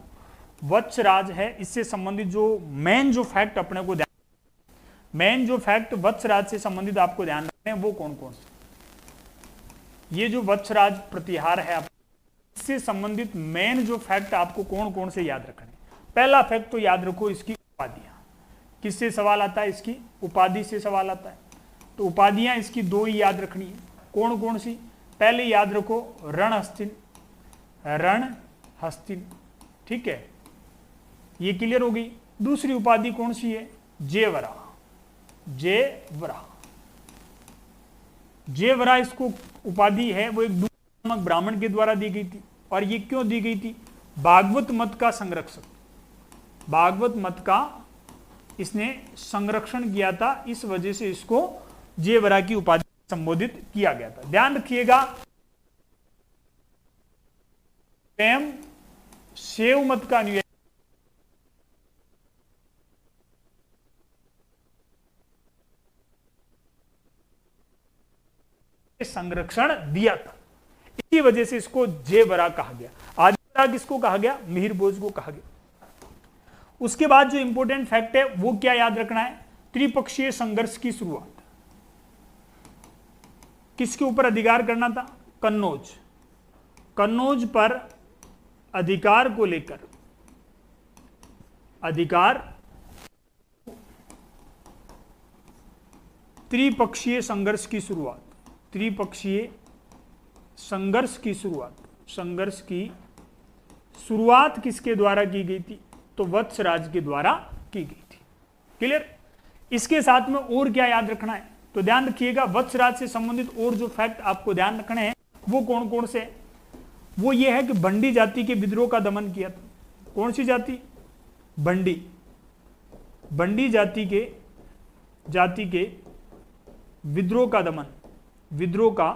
वत्सराज है, इससे संबंधित जो मेन जो फैक्ट अपने को मेन जो फैक्ट वत्सराज से संबंधित आपको ध्यान रखने हैं वो कौन कौन से? ये जो वत्सराज प्रतिहार है इससे संबंधित मेन जो फैक्ट आपको कौन कौन से याद रखने? पहला फैक्ट तो याद रखो इसकी उपाधियां। किससे सवाल आता है? इसकी उपाधि से सवाल आता है। तो उपाधियां इसकी दो ही याद रखनी है। कौन कौन सी? पहले याद रखो रणहस्तिन, रणहस्तिन। ठीक है, ये क्लियर हो गई। दूसरी उपाधि कौन सी है? जेवरा। जेवरा, जेवरा इसको उपाधि है वो एक दूसरे नामक ब्राह्मण के द्वारा दी गई थी। और ये क्यों दी गई थी? भागवत मत का संरक्षक, भागवत मत का इसने संरक्षण किया था, इस वजह से इसको जेवरा की उपाधि संबोधित किया गया था। ध्यान रखिएगा, स्वयं शैव मत का अनुयायी संरक्षण दिया था, इसी वजह से इसको जेवरा कहा गया। आदिवरा किसको कहा गया? मिहिर भोज को कहा गया। उसके बाद जो इंपॉर्टेंट फैक्ट है वो क्या याद रखना है? त्रिपक्षीय संघर्ष की शुरुआत किसके ऊपर अधिकार करना था? कन्नौज। कन्नौज पर अधिकार को लेकर, अधिकार त्रिपक्षीय संघर्ष की शुरुआत, त्रिपक्षीय संघर्ष की शुरुआत, संघर्ष की शुरुआत किसके द्वारा की गई थी? तो वत्सराज के द्वारा की गई थी। क्लियर? इसके साथ में और क्या याद रखना है? तो ध्यान रखिएगा, वत्सराज से संबंधित और जो फैक्ट आपको ध्यान रखने हैं वो कौन कौन से? वो ये है कि बंडी जाति के विद्रोह का दमन किया था। कौन सी जाति? बंडी। बंडी जाति के विद्रोह का दमन, विद्रोह का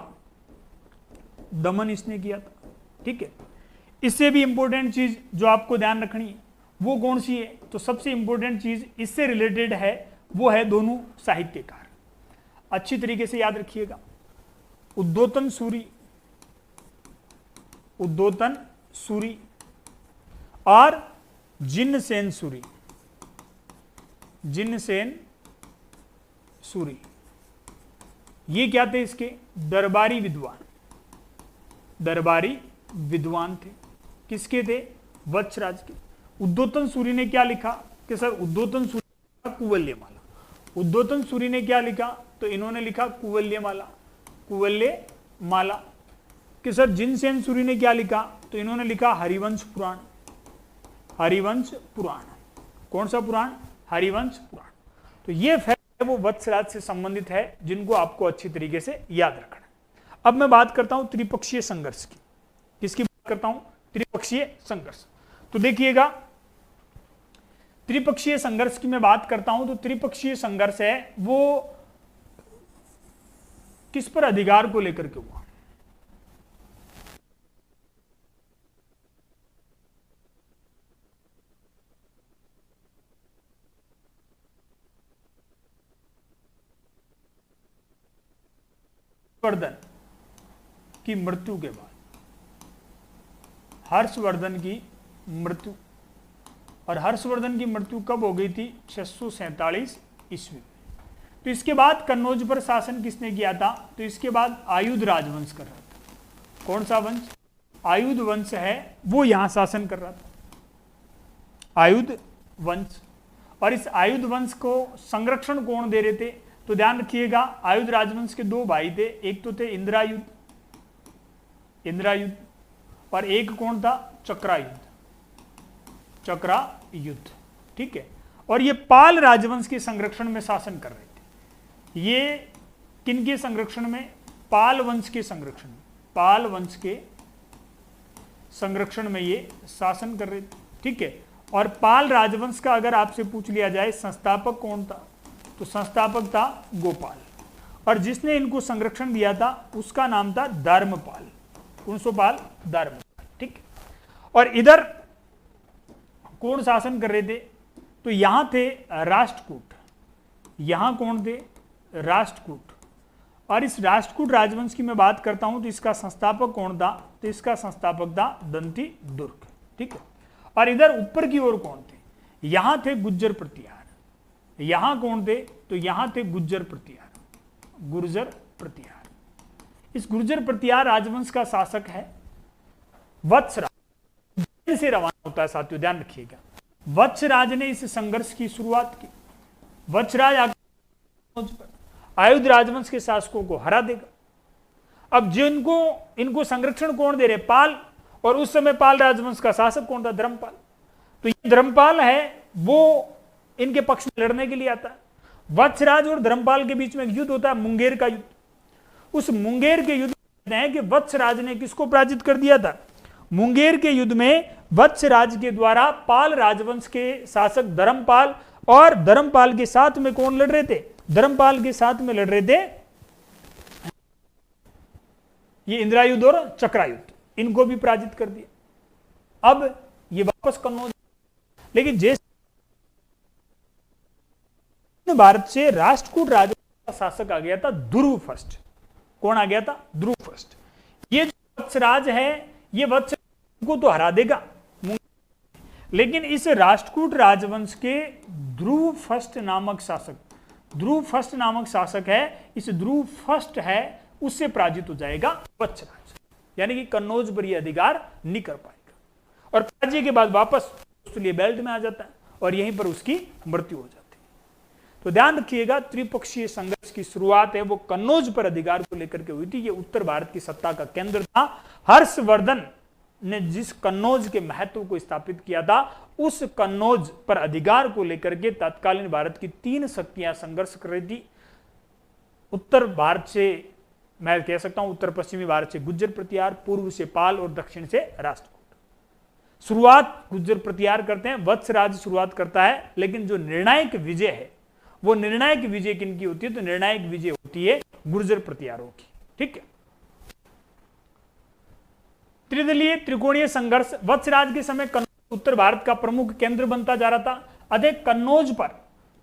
दमन इसने किया था। ठीक है। इससे भी इंपॉर्टेंट चीज जो आपको ध्यान रखनी है वो कौन सी है? तो सबसे इंपॉर्टेंट चीज इससे रिलेटेड है वो है दोनों साहित्यकार। अच्छी तरीके से याद रखिएगा, उद्योतन सूरी, उद्योतन सूरी और जिनसेन सूरी, जिनसेन सूरी। ये क्या थे? इसके दरबारी विद्वान, दरबारी विद्वान थे। किसके थे? वत्सराज के। उद्योतन सूरी ने क्या लिखा कि सर उद्योतन सूरी कुवल्यमाला। उद्योतन सूरी ने क्या लिखा? तो इन्होंने लिखा कुवल्यमाला, कुवल्यमाला। कि सर जिनसेन सूरी ने क्या लिखा? तो इन्होंने लिखा हरिवंश पुराण, हरिवंश पुराण। कौन सा पुराण? हरिवंश पुराण। तो ये फैक्ट है वो वत्सराज से संबंधित है, जिनको आपको अच्छी तरीके से याद रखना है। अब मैं बात करता हूं त्रिपक्षीय संघर्ष की। किसकी बात करता हूं? त्रिपक्षीय संघर्ष। तो देखिएगा, त्रिपक्षीय संघर्ष की मैं बात करता हूं तो त्रिपक्षीय संघर्ष है वो किस पर अधिकार को लेकर के हुआ? हर्षवर्धन की मृत्यु के बाद, हर्षवर्धन की मृत्यु। और हर्षवर्धन की मृत्यु कब हो गई थी? 647 ईस्वी। तो इसके बाद कन्नौज पर शासन किसने किया था? तो इसके बाद आयुध राजवंश कर रहा था। कौन सा वंश? आयुध वंश है वो यहां शासन कर रहा था, आयुध वंश। और इस आयुध वंश को संरक्षण कौन दे रहे थे? तो ध्यान रखिएगा, आयुध राजवंश के दो भाई थे, एक तो थे इंद्रायुध, इंद्रायुध, और एक कौन था? चक्रायुध, चक्रायुध। ठीक है। और ये पाल राजवंश के संरक्षण में शासन कर रहे थे। ये किनके संरक्षण में? पाल वंश के संरक्षण में, पाल वंश के संरक्षण में ये शासन कर रहे थे। ठीक है। और पाल राजवंश का अगर आपसे पूछ लिया जाए संस्थापक कौन था, तो संस्थापक था गोपाल। और जिसने इनको संरक्षण दिया था उसका नाम था धर्मपाल। कौन सो पाल? धर्मपाल। ठीक। और इधर कौन शासन कर रहे थे? तो यहां थे राष्ट्रकूट। यहां कौन थे? राष्ट्रकूट। और इस राष्ट्रकूट राजवंश की मैं बात करता हूं तो इसका संस्थापक कौन था? तो इसका संस्थापक था दंती दुर्ग। ठीक है। और इधर ऊपर की ओर कौन थे? यहां थे गुज्जर प्रतिहार। यहां कौन थे? तो यहां थे गुज्जर प्रतिहार, गुर्जर प्रतिहार। इस गुर्जर प्रतिहार राजवंश का शासक है वत्सराज। से रवाना होता है साथियों, ध्यान रखिएगा। वत्सराज ने इस संघर्ष की शुरुआत की। वत्सराज आयुध राजवंश के शासकों को हरा देगा। अब जिनको इनको संरक्षण कौन दे रहे? पाल। और उस समय पाल राजवंश का शासक कौन था? धर्मपाल। तो ये धर्मपाल है वो इनके पक्ष में लड़ने के लिए आता है। वत्सराज और धर्मपाल के बीच में एक युद्ध होता है, मुंगेर का युद्ध। उस मुंगेर के युद्ध में है कि वत्सराज ने किसको पराजित कर दिया था? मुंगेर के युद्ध में वत्सराज के द्वारा पाल राजवंश के शासक धर्मपाल, और धर्मपाल के साथ में कौन लड़ रहे थे? धर्मपाल के साथ में लड़ रहे थे ये इंद्रायुध और चक्रायुध। इनको भी पराजित कर दिया। अब ये वापस कन्नौज। लेकिन जैसे भारत से राष्ट्रकूट राजवंश का शासक आ गया था ध्रुव फर्स्ट। कौन आ गया था? ध्रुव फर्स्ट। ये जो वत्सराज है ये वत्सराज को तो हरा देगा, लेकिन इस राष्ट्रकूट राजवंश के ध्रुव फर्स्ट नामक शासक, ध्रुव फर्स्ट नामक शासक है, इस ध्रुव फर्स्ट है उससे पराजित हो जाएगा वत्सराज। यानी कि कन्नौज पर यह अधिकार नहीं कर पाएगा। और पराजय के बाद वापस उसके बेल्ट में आ जाता है और यहीं पर उसकी मृत्यु हो जाती है। तो ध्यान रखिएगा, त्रिपक्षीय संघर्ष की शुरुआत है वो कन्नौज पर अधिकार को लेकर के हुई थी। ये उत्तर भारत की सत्ता का केंद्र था। हर्षवर्धन ने जिस कन्नौज के महत्व को स्थापित किया था, उस कन्नौज पर अधिकार को लेकर के तत्कालीन भारत की तीन शक्तियां संघर्ष कर रही थी। उत्तर भारत से, मैं कह सकता हूं उत्तर पश्चिमी भारत से गुज्जर प्रतिहार, पूर्व से पाल और दक्षिण से राष्ट्रकूट। शुरुआत गुज्जर प्रतिहार करते हैं, वत्सराज शुरुआत करता है, लेकिन जो निर्णायक विजय है वो निर्णायक विजय किनकी होती है? तो निर्णायक विजय होती है गुर्जर प्रतिहारों की। ठीक है। त्रिदलीय त्रिकोणीय संघर्ष वत्सराज के समय कन्नौज उत्तर भारत का प्रमुख केंद्र बनता जा रहा था। अतः कन्नौज पर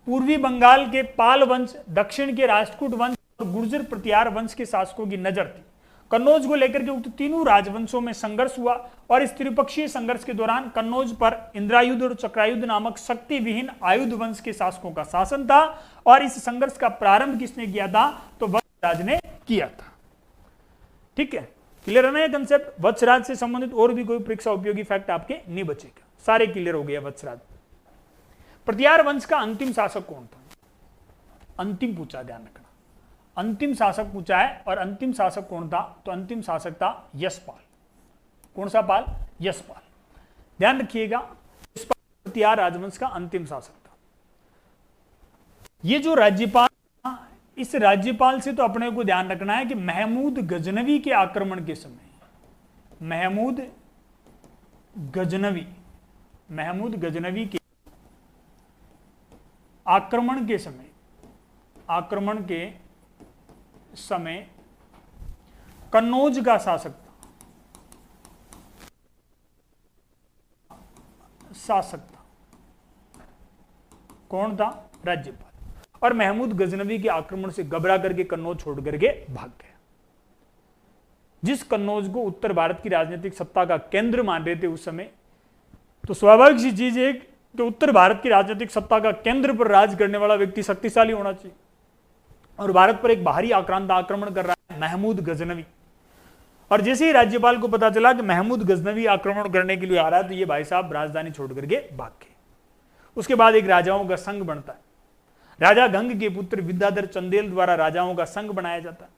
पूर्वी बंगाल के पाल वंश, दक्षिण के राष्ट्रकूट वंश और गुर्जर प्रतिहार वंश के शासकों की नजर थी। कन्नौज को लेकर के उक्त तीनों राजवंशों में संघर्ष हुआ और इस त्रिपक्षीय संघर्ष के दौरान कन्नौज पर इंद्रायुध और चक्रायुध नामक शक्ति विहीन आयुध वंश के शासकों का शासन था। और इस संघर्ष का प्रारंभ किसने किया था? तो वत्सराज ने किया था। ठीक है। क्लियर है ना ये कंसेप्ट। वत्सराज से संबंधित और भी कोई परीक्षा उपयोगी फैक्ट आपके नहीं बचेगा, सारे क्लियर हो गया वत्सराज। प्रतिहार वंश का अंतिम शासक कौन था? अंतिम पूछा, ध्यान रखना, अंतिम शासक पूछा है। और अंतिम शासक कौन था? तो अंतिम शासक था यशपाल। कौन सा पाल? यशपाल। ध्यान रखिएगा, यशपाल प्रतिहार राजवंश का अंतिम शासक था। ये जो राज्यपाल, इस राज्यपाल से तो अपने को ध्यान रखना है कि महमूद गजनवी के आक्रमण के समय, महमूद गजनवी के आक्रमण के समय कन्नौज का शासक था। कौन था? राज्यपाल। और महमूद गजनवी के आक्रमण से घबरा करके कन्नौज छोड़ करके भाग गया। जिस कन्नौज को उत्तर भारत की राजनीतिक सत्ता का केंद्र मान रहे थे उस समय, तो स्वाभाविक सी चीज है कि उत्तर भारत की राजनीतिक सत्ता का केंद्र पर राज करने वाला व्यक्ति शक्तिशाली होना चाहिए। और भारत पर एक बाहरी आक्रांत आक्रमण कर रहा है महमूद गजनवी। और जैसे ही राज्यपाल को पता चला कि महमूद गजनवी आक्रमण करने के लिए आ रहा है, तो ये भाई साहब राजधानी छोड़ करके भाग गए। उसके बाद एक राजाओं का संघ बनता है। राजा गंग के पुत्र विद्याधर चंदेल द्वारा राजाओं का संघ बनाया जाता है।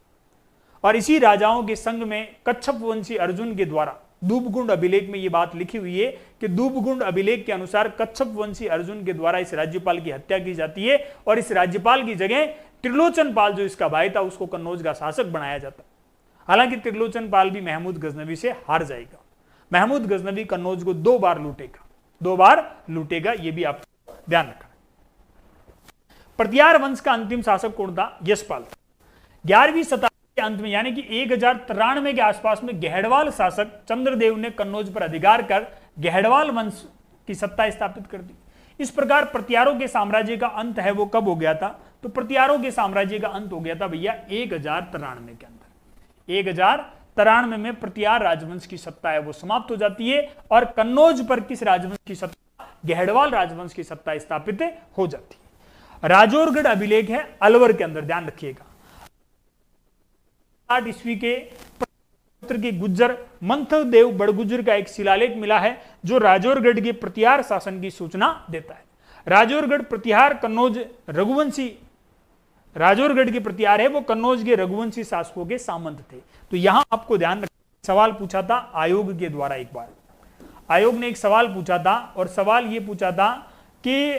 और इसी राजाओं के संघ में कच्छप वंशी अर्जुन के द्वारा, दूबगुंड अभिलेख में यह बात लिखी हुई है कि दूबगुंड अभिलेख के अनुसार कच्छप वंशी अर्जुन के द्वारा इस राज्यपाल की हत्या की जाती है। और इस राज्यपाल की जगह त्रिलोचन पाल, जो इसका भाई था, उसको कन्नौज का शासक बनाया जाता। हालांकि त्रिलोचन पाल भी महमूद गजनवी से हार जाएगा। महमूद गजनवी कन्नौज को 2 बार लूटेगा, यह भी आपको ध्यान रखना। प्रतिहार वंश का अंतिम शासक कौन था? यशपाल। 11वीं शताब्दी के अंत में, यानी कि 1093 के आसपास में, गहड़वाल शासक चंद्रदेव ने कन्नौज पर अधिकार कर गहड़वाल वंश की सत्ता स्थापित कर दी। इस प्रकार प्रतिहारों के साम्राज्य का अंत है वो कब हो गया था? तो प्रतिहारों के साम्राज्य का अंत हो गया था भैया 1093 के अंदर। 1093 में प्रतिहार राजवंश की सत्ता है वो समाप्त हो जाती है। और कन्नौज पर किस राजवंश की सत्ता? गहड़वाल राजवंश की सत्ता स्थापित हो जाती है। राजौरगढ़ अभिलेख है अलवर के अंदर, ध्यान रखिएगा। 8 ईस्वी के के गुज्जर मंथदेव बड़गुज्जर का एक शिलालेख मिला है जो राजौरगढ़ के प्रतिहार शासन की सूचना देता है। राजौरगढ़ प्रतिहार कन्नौज रघुवंशी, राजौरगढ़ के प्रतिहार है वो कन्नौज के रघुवंशी शासकों के सामंत थे। तो यहां आपको ध्यान रखना, सवाल पूछा था आयोग के द्वारा। एक बार आयोग ने एक सवाल पूछा था, और सवाल यह पूछा था कि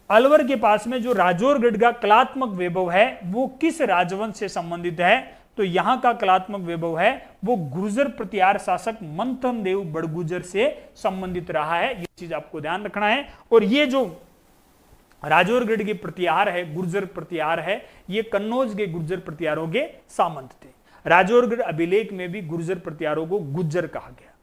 अलवर के पास में जो राजौरगढ़ का कलात्मक वैभव है वो किस राजवंश से संबंधित है? तो यहां का कलात्मक वैभव है वो गुर्जर प्रतिहार शासक मंथन देव बड़गुज्जर से संबंधित रहा है। ये चीज आपको ध्यान रखना है। और ये जो राजौरगढ़ के प्रतिहार है, गुर्जर प्रतिहार है, ये कन्नौज के गुर्जर प्रतिहारों के सामंत थे। राजौरगढ़ अभिलेख में भी गुर्जर प्रतिहारों को गुज्जर कहा गया।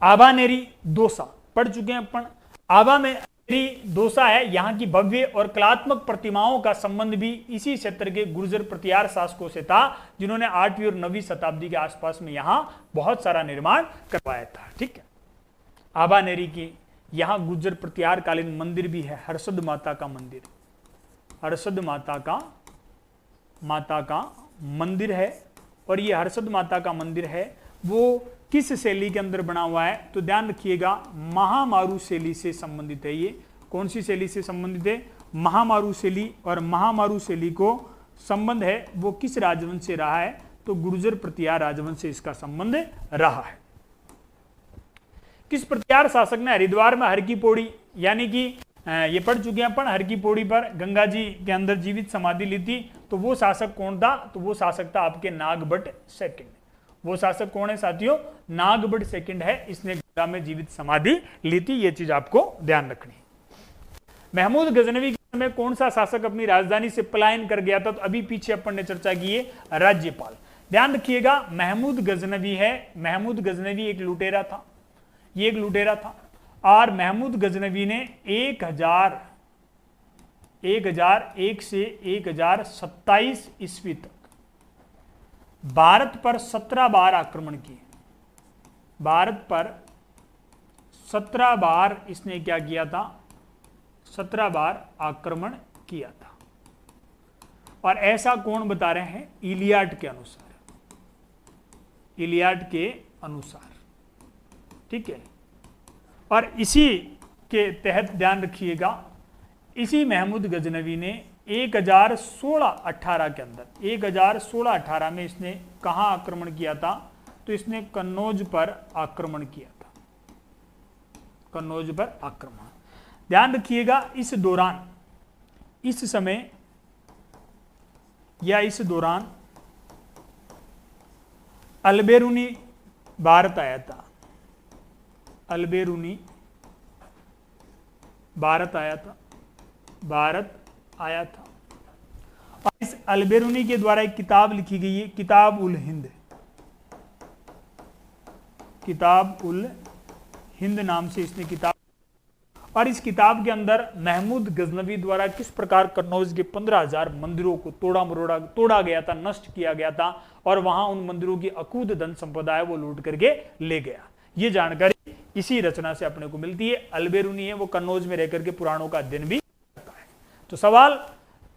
आभानेरी दोसा पढ़ चुके हैं अपन। आभानेरी दोसा है, यहां की भव्य और कलात्मक प्रतिमाओं का संबंध भी इसी क्षेत्र के गुर्जर प्रतिहार शासकों से था, जिन्होंने 8वीं और 9वीं शताब्दी के आसपास में यहां बहुत सारा निर्माण करवाया था। ठीक है, आभानेरी की यहां गुर्जर प्रतिहार कालीन मंदिर भी है, हर्षद माता का मंदिर, हर्षद माता का मंदिर है। और ये हर्षद माता का मंदिर है वो किस शैली के अंदर बना हुआ है? तो ध्यान रखिएगा, महामारू शैली से संबंधित है। ये कौन सी शैली से संबंधित है? महामारू शैली। और महामारू शैली को संबंध है वो किस राजवंश से रहा है? तो गुर्जर प्रतिहार राजवंश से इसका संबंध रहा है। किस प्रतिहार शासक ने हरिद्वार में हर की पौड़ी, यानी कि ये पढ़ चुके हैं अपन, हर की पौड़ी पर गंगा जी के अंदर जीवित समाधि ली थी? तो वो शासक कौन था? तो वो शासक था आपके नागभट्ट सेकंड। वो शासक कौन है साथियों? नागभट्ट सेकंड है, इसने गंगा में जीवित समाधि ली थी। ये चीज आपको ध्यान रखनी है। महमूद गजनवी के समय कौन सा शासक अपनी राजधानी से पलायन कर गया था? तो अभी पीछे अपन ने चर्चा की है, राज्यपाल। ध्यान रखिएगा, महमूद गजनवी है, महमूद गजनवी एक लुटेरा था, ये एक लुटेरा था। और महमूद गजनवी ने 1001 से 1027 ईस्वी तक भारत पर 17 बार आक्रमण किए। भारत पर 17 बार इसने क्या किया था? 17 बार आक्रमण किया था। और ऐसा कौन बता रहे हैं? इलियाड के अनुसार। इलियाड के अनुसार, ठीक है। और इसी के तहत ध्यान रखिएगा, इसी महमूद गजनवी ने 1016-18 के अंदर 1016-18 में इसने कहां आक्रमण किया था? तो इसने कन्नौज पर आक्रमण किया था, कन्नौज पर आक्रमण। ध्यान रखिएगा, इस दौरान, इस समय या इस दौरान अलबेरुनी भारत आया था, अलबेरुनी भारत आया था, भारत आया था। और इस अलबेरुनी के द्वारा एक किताब लिखी गई है, किताब उल हिंद, किताब उल हिंद नाम से इसने किताब। और इस किताब के अंदर महमूद गजनवी द्वारा किस प्रकार कन्नौज के 15,000 मंदिरों को तोड़ा गया था, नष्ट किया गया था, और वहां उन मंदिरों की अकूत धन संपदा है वो लूट करके ले गया। ये जानकारी इसी रचना से अपने को मिलती है। अलबेरुनी है वो कन्नौज में रहकर के पुराणों का अध्ययन भी करता है। तो सवाल,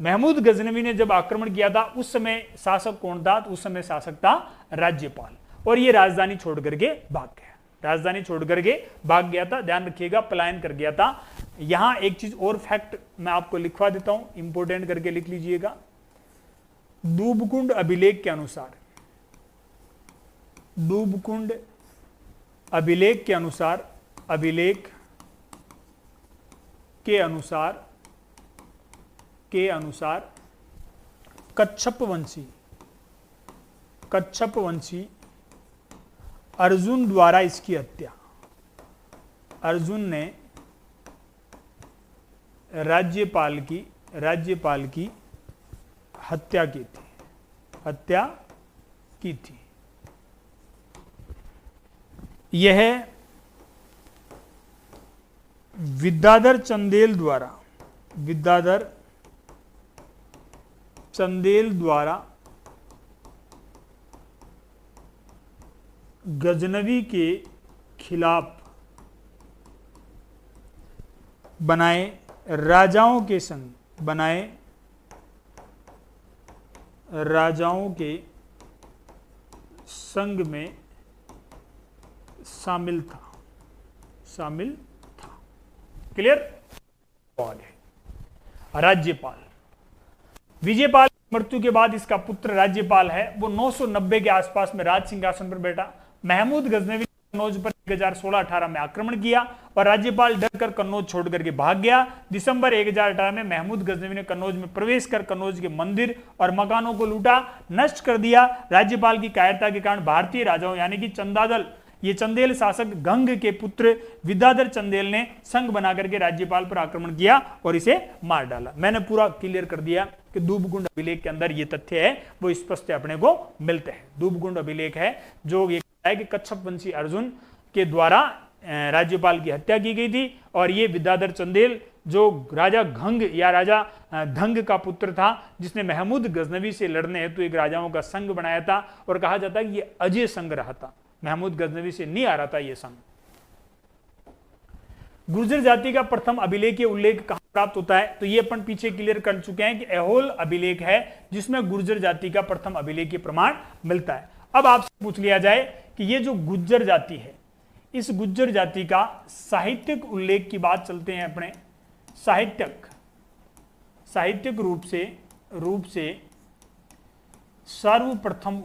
महमूद गजनवी ने जब आक्रमण किया था उस समय शासक कौन था? तो उस समय शासक था राज्यपाल, और ये राजधानी छोड़ करके भाग गया, राजधानी छोड़ करके भाग गया था। ध्यान रखिएगा, पलायन कर गया था। यहां एक चीज और फैक्ट मैं आपको लिखवा देता हूं, इंपोर्टेंट करके लिख लीजिएगा। दूबकुंड अभिलेख के अनुसार, दूबकुंड अभिलेख के अनुसार, अभिलेख के अनुसार कच्छप वंशी अर्जुन द्वारा इसकी हत्या, अर्जुन ने राज्यपाल की हत्या की थी। यह विद्याधर चंदेल द्वारा गजनवी के खिलाफ बनाए राजाओं के संग में शामिल था। क्लियर? राज्यपाल विजयपाल की मृत्यु के बाद इसका पुत्र राज्यपाल है, वो 990 के आसपास में राज सिंहासन पर बैठा। महमूद गजनवी ने कन्नौज पर 1016-18 में आक्रमण किया और राज्यपाल डरकर कन्नौज छोड़ करके भाग गया। दिसंबर 1018 में महमूद गजनवी ने कन्नौज में प्रवेश कर कन्नौज के मंदिर और मकानों को लूटा, नष्ट कर दिया। राज्यपाल की कायरता के कारण भारतीय राजाओं यानी कि चंदेल शासक गंग के पुत्र विद्याधर चंदेल ने संघ बनाकर के राज्यपाल पर आक्रमण किया और इसे मार डाला। मैंने पूरा क्लियर कर दिया कि दूबकुंड अभिलेख के अंदर ये तथ्य है वो स्पष्ट अपने को मिलते हैं। दूबकुंड अभिलेख है जो ये कहता है कि कच्छप वंशी अर्जुन के द्वारा राज्यपाल की हत्या की गई थी और ये विद्याधर चंदेल जो राजा घंग या राजा धंग का पुत्र था, जिसने महमूद गजनवी से लड़ने हेतु एक राजाओं का संघ बनाया था और कहा जाता है कि ये अजय संघ रहा था, महमूद गजनवी से नहीं आ रहा था ये संघ। गुर्जर जाति का प्रथम अभिलेखीय उल्लेख कहां प्राप्त होता है? तो ये अपन पीछे क्लियर कर चुके हैं कि ऐहोल अभिलेख है जिसमें गुर्जर जाति का प्रथम अभिलेखीय प्रमाण मिलता है। अब आपसे पूछ लिया जाए कि ये जो गुर्जर जाति है, इस गुर्जर जाति का साहित्यिक उल्लेख की बात चलते हैं अपने। साहित्यिक रूप से सर्वप्रथम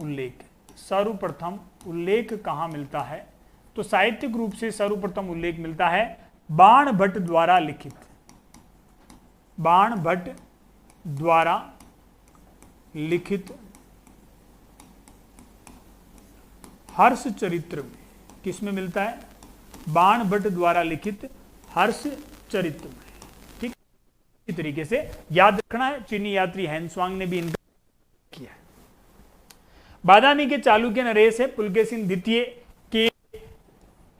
उल्लेख कहां मिलता है? तो साहित्यिक रूप से सर्वप्रथम उल्लेख मिलता है बाणभट्ट द्वारा लिखित हर्ष चरित्र में। किसमें मिलता है? बाणभट्ट द्वारा लिखित हर्ष चरित्र में। ठीक, इस तरीके से याद रखना है। चीनी यात्री हैंसवांग ने भी इनका किया है। बादामी के चालुक्य नरेश है पुलकेशिन द्वितीय के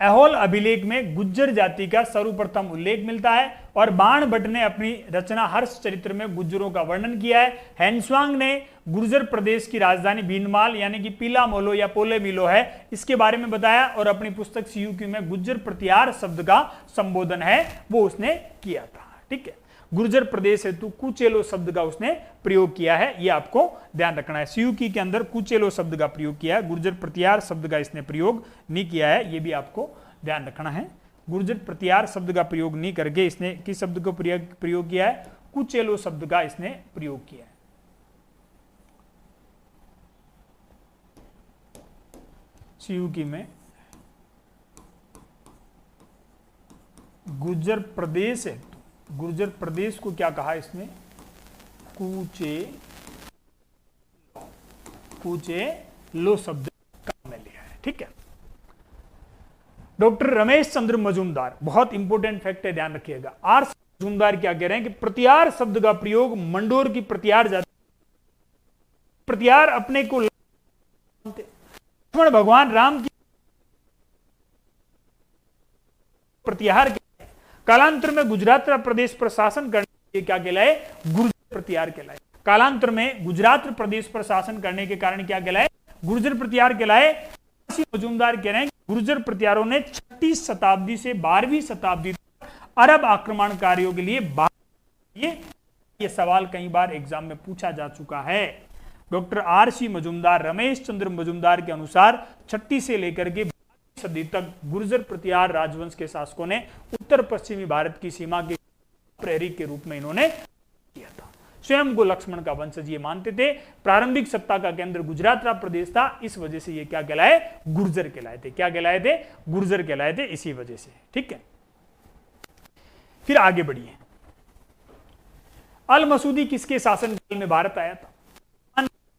ऐहोल अभिलेख में गुज्जर जाति का सर्वप्रथम उल्लेख मिलता है और बाणभट्ट ने अपनी रचना हर्ष चरित्र में गुज्जरों का वर्णन किया है। हैंसवांग ने गुर्जर प्रदेश की राजधानी भीनमाल यानी कि पीला मोलो या पोले मिलो है इसके बारे में बताया और अपनी पुस्तक सीयूक्यू में गुज्जर प्रतिहार शब्द का संबोधन है वो उसने किया था। ठीक है। गुर्जर प्रदेश हेतु कुचेलो शब्द का उसने प्रयोग किया है, यह आपको ध्यान रखना है। सीयूकी के अंदर कुचेलो शब्द का प्रयोग किया है, गुर्जर प्रत्यार शब्द का इसने प्रयोग नहीं किया है, यह भी आपको ध्यान रखना है। गुर्जर प्रत्यार शब्द का प्रयोग नहीं करके इसने किस शब्द को प्रयोग किया है? कुचेलो शब्द का इसने प्रयोग किया है। सीयूकी में गुर्जर प्रदेश है, गुर्जर प्रदेश को क्या कहा इसने? कुचेलो शब्द काम में लिया है। ठीक है। डॉक्टर रमेश चंद्र मजूमदार, बहुत इंपॉर्टेंट फैक्ट है, ध्यान रखिएगा। आर मजूमदार क्या कह रहे हैं कि प्रत्यार शब्द का प्रयोग मंडोर की प्रत्यार जाति, प्रत्यार अपने को लक्ष्मण भगवान राम की प्रत्याहार कालांतर में गुजरात प्रदेश पर शासन करने के क्या कहलाए? गुर्जर प्रत्याहार कहलाए। कालांतर में गुजरात प्रदेश पर शासन करने के कारण क्या कहलाए? गुर्जर प्रत्याहार कहलाए। मजूमदार कह रहे हैं गुर्जर प्रत्यारों ने 6वीं शताब्दी से 12वीं शताब्दी तक अरब आक्रमणकारियों के लिए ये सवाल कई बार एग्जाम में पूछा जा चुका है। Doctor R C. मजूमदार, रमेश चंद्र मजूमदार के अनुसार 6वीं से लेकर के 12वीं सदी तक गुर्जर प्रत्याहार राजवंश के शासकों ने उत्तर पश्चिमी भारत की सीमा के प्रहरी के रूप में इन्होंने किया था। स्वयं को लक्ष्मण का वंशज ये मानते थे। प्रारंभिक सत्ता का केंद्र गुजरात प्रदेश था, इस वजह से ये क्या कहलाए? गुर्जर कहलाए थे। क्या कहलाए थे? गुर्जर कहलाए थे, इसी वजह से। ठीक है। फिर आगे बढ़िए। अल मसूदी किसके शासनकाल में भारत आया था?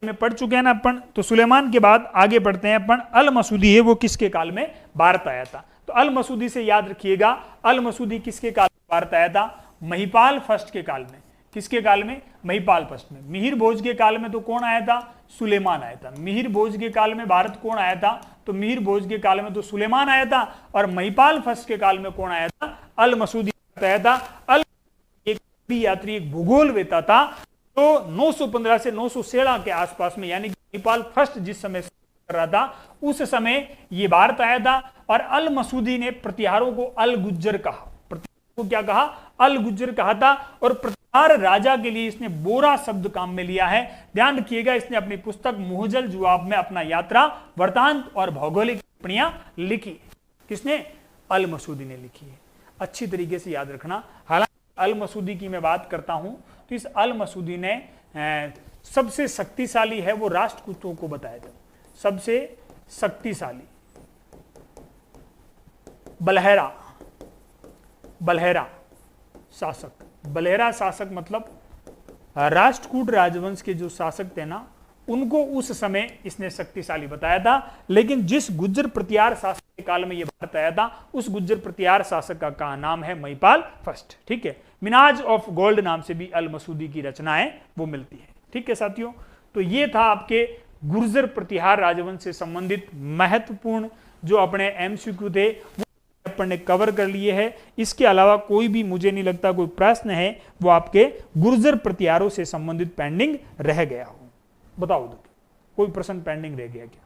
में पढ़ चुके हैं ना अपन, तो सुलेमान के बाद आगे बढ़ते हैं अपन। अल मसूदी है वो किसके काल में भारत आया था? तो अल मसूदी से याद रखिएगा, अल मसूदी किसके काल में भारत आया था? महिपाल फर्स्ट के काल में। किसके काल में? महिपाल फर्स्ट में। मिहिर भोज के काल में तो कौन आया था? सुलेमान आया था। मिहिर भोज के काल में भारत कौन आया था? तो मिहिर भोज के काल में तो सुलेमान आया था। और महिपाल फर्स्ट के काल में कौन आया था? अल मसूदी आया था। अल एक यात्री, एक भूगोलवेता था, तो 915 से 916 के आसपास में, यानी महिपाल फर्स्ट जिस समय कर रहा था उस समय ये भारत आया था। और अल मसूदी ने प्रतिहारों को अल गुज्जर कहा। प्रतिहारों को क्या कहा? अल गुज्जर कहा था। और प्रतिहार राजा के लिए इसने बोरा शब्द काम में लिया है। ध्यान रखिएगा, इसने अपनी पुस्तक मुहजल जुवाब में अपना यात्रा वृतांत और भौगोलिक टिप्पणियां लिखी। किसने? अल मसूदी ने लिखी है। अच्छी तरीके से याद रखना। हालांकि अल मसूदी की मैं बात करता हूं तो इस अल मसूदी ने सबसे शक्तिशाली है वो राष्ट्रकूटों को बताया था। सबसे शक्तिशाली बलहेरा शासक। बलहेरा शासक मतलब राष्ट्रकूट राजवंश के जो शासक थे ना, उनको उस समय इसने शक्तिशाली बताया था। लेकिन जिस गुज्जर प्रतिहार शासक के काल में यह भारत आया था, उस गुज्जर प्रतिहार शासक का नाम है महिपाल फर्स्ट। ठीक है। मिनाज ऑफ गोल्ड नाम से भी अल मसूदी की रचनाएं वो मिलती है। ठीक है साथियों, तो ये था आपके गुर्जर प्रतिहार राजवंश से संबंधित महत्वपूर्ण जो अपने एमसीक्यू थे वो अपन ने कवर कर लिए हैं। इसके अलावा कोई भी मुझे नहीं लगता कोई प्रश्न है वो आपके गुर्जर प्रतिहारों से संबंधित पेंडिंग रह गया हो। बताओ तो कोई प्रश्न पेंडिंग रह गया क्या?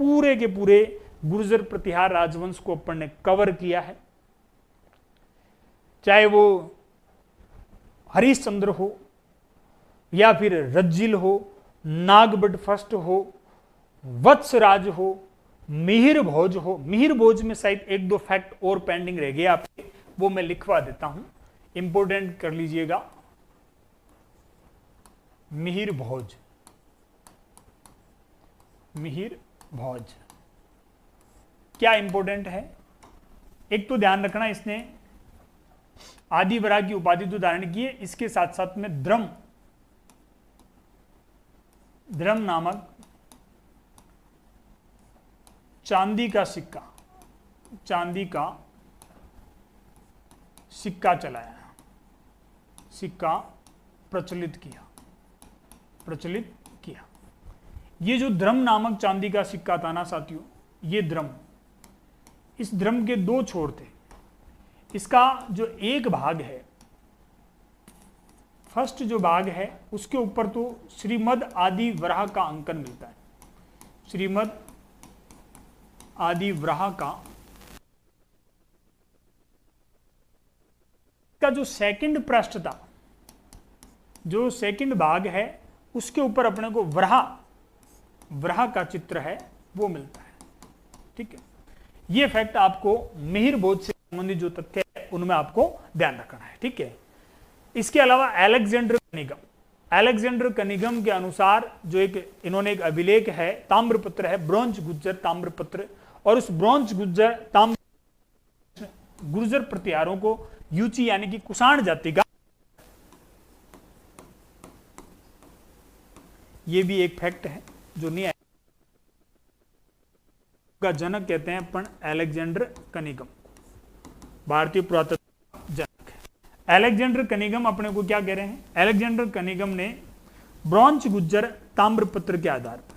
पूरे के पूरे गुर्जर प्रतिहार राजवंश को अपन ने कवर किया है। चाहे वो हरिश्चंद्र हो या फिर रज्जिल हो, नागभट्ट फर्स्ट हो, वत्सराज हो, मिहिर भोज हो। मिहिर भोज में शायद एक दो फैक्ट और पेंडिंग रह गया आपके, वो मैं लिखवा देता हूं, इंपोर्टेंट कर लीजिएगा। मिहिर भोज, मिहिर भोज क्या इंपोर्टेंट है? एक तो ध्यान रखना, इसने आदि वराह की उपाधि तो धारण की है, इसके साथ साथ में द्रम नामक चांदी का सिक्का चलाया, सिक्का प्रचलित किया। ये जो द्रम नामक चांदी का सिक्का था ना साथियों, ये द्रम, इस द्रम के दो छोर थे। इसका जो एक भाग है, फर्स्ट जो भाग है, उसके ऊपर तो श्रीमद आदि वराह का अंकन मिलता है। श्रीमद आदि वराह का जो सेकंड पृष्ठ था, जो सेकंड भाग है उसके ऊपर अपने को वराह का चित्र है वो मिलता है। ठीक है, ये फैक्ट आपको मिहिर बोध से संबंधित जो तथ्य है उनमें आपको ध्यान रखना है। ठीक है, इसके अलावा अलेक्जेंडर कनिगम के अनुसार जो इन्होंने एक अभिलेख है, ताम्रपत्र है, ब्रॉन्ज गुज्जर ताम्रपत्र, और उस ब्रॉन्ज गुर्जर प्रतिहारों को यूची यानी कि कुषाण जाति का, ये भी एक फैक्ट है जो नहीं का जनक कहते हैं अपन अलेक्जेंडर कनिगम, भारतीय पुरातत्व जनक है। अलेक्जेंडर कनिगम अपने को क्या कह रहे हैं? अलेक्जेंडर कनिगम ने ब्रॉन्ज गुज्जर ताम्रपत्र के आधार पर,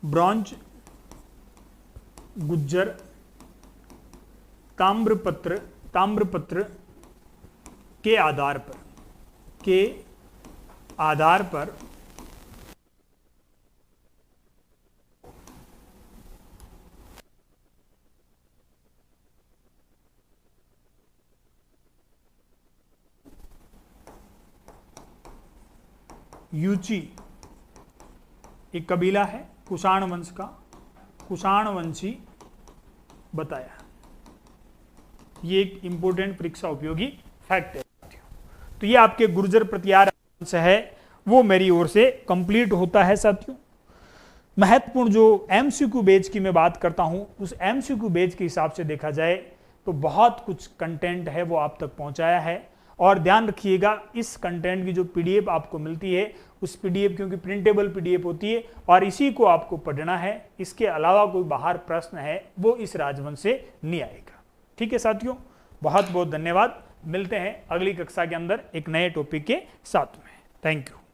ब्रॉन्ज गुज्जर ताम्रपत्र के आधार पर यूची एक कबीला है कुषाण वंश का, कुषाणवंशी बताया। ये एक इंपोर्टेंट परीक्षा उपयोगी फैक्ट है। तो ये आपके गुर्जर प्रतिहार वंश है वो मेरी ओर से कंप्लीट होता है साथियों। महत्वपूर्ण जो एमसीक्यू बेच की मैं बात करता हूं, उस एमसीक्यू बेच के हिसाब से देखा जाए तो बहुत कुछ कंटेंट है वो आप तक पहुंचाया है। और ध्यान रखिएगा, इस कंटेंट की जो पीडीएफ आपको मिलती है उस पीडीएफ, क्योंकि प्रिंटेबल पीडीएफ होती है और इसी को आपको पढ़ना है, इसके अलावा कोई बाहर प्रश्न है वो इस राजवंश से नहीं आएगा। ठीक है साथियों, बहुत बहुत धन्यवाद। मिलते हैं अगली कक्षा के अंदर एक नए टॉपिक के साथ में। Thank you.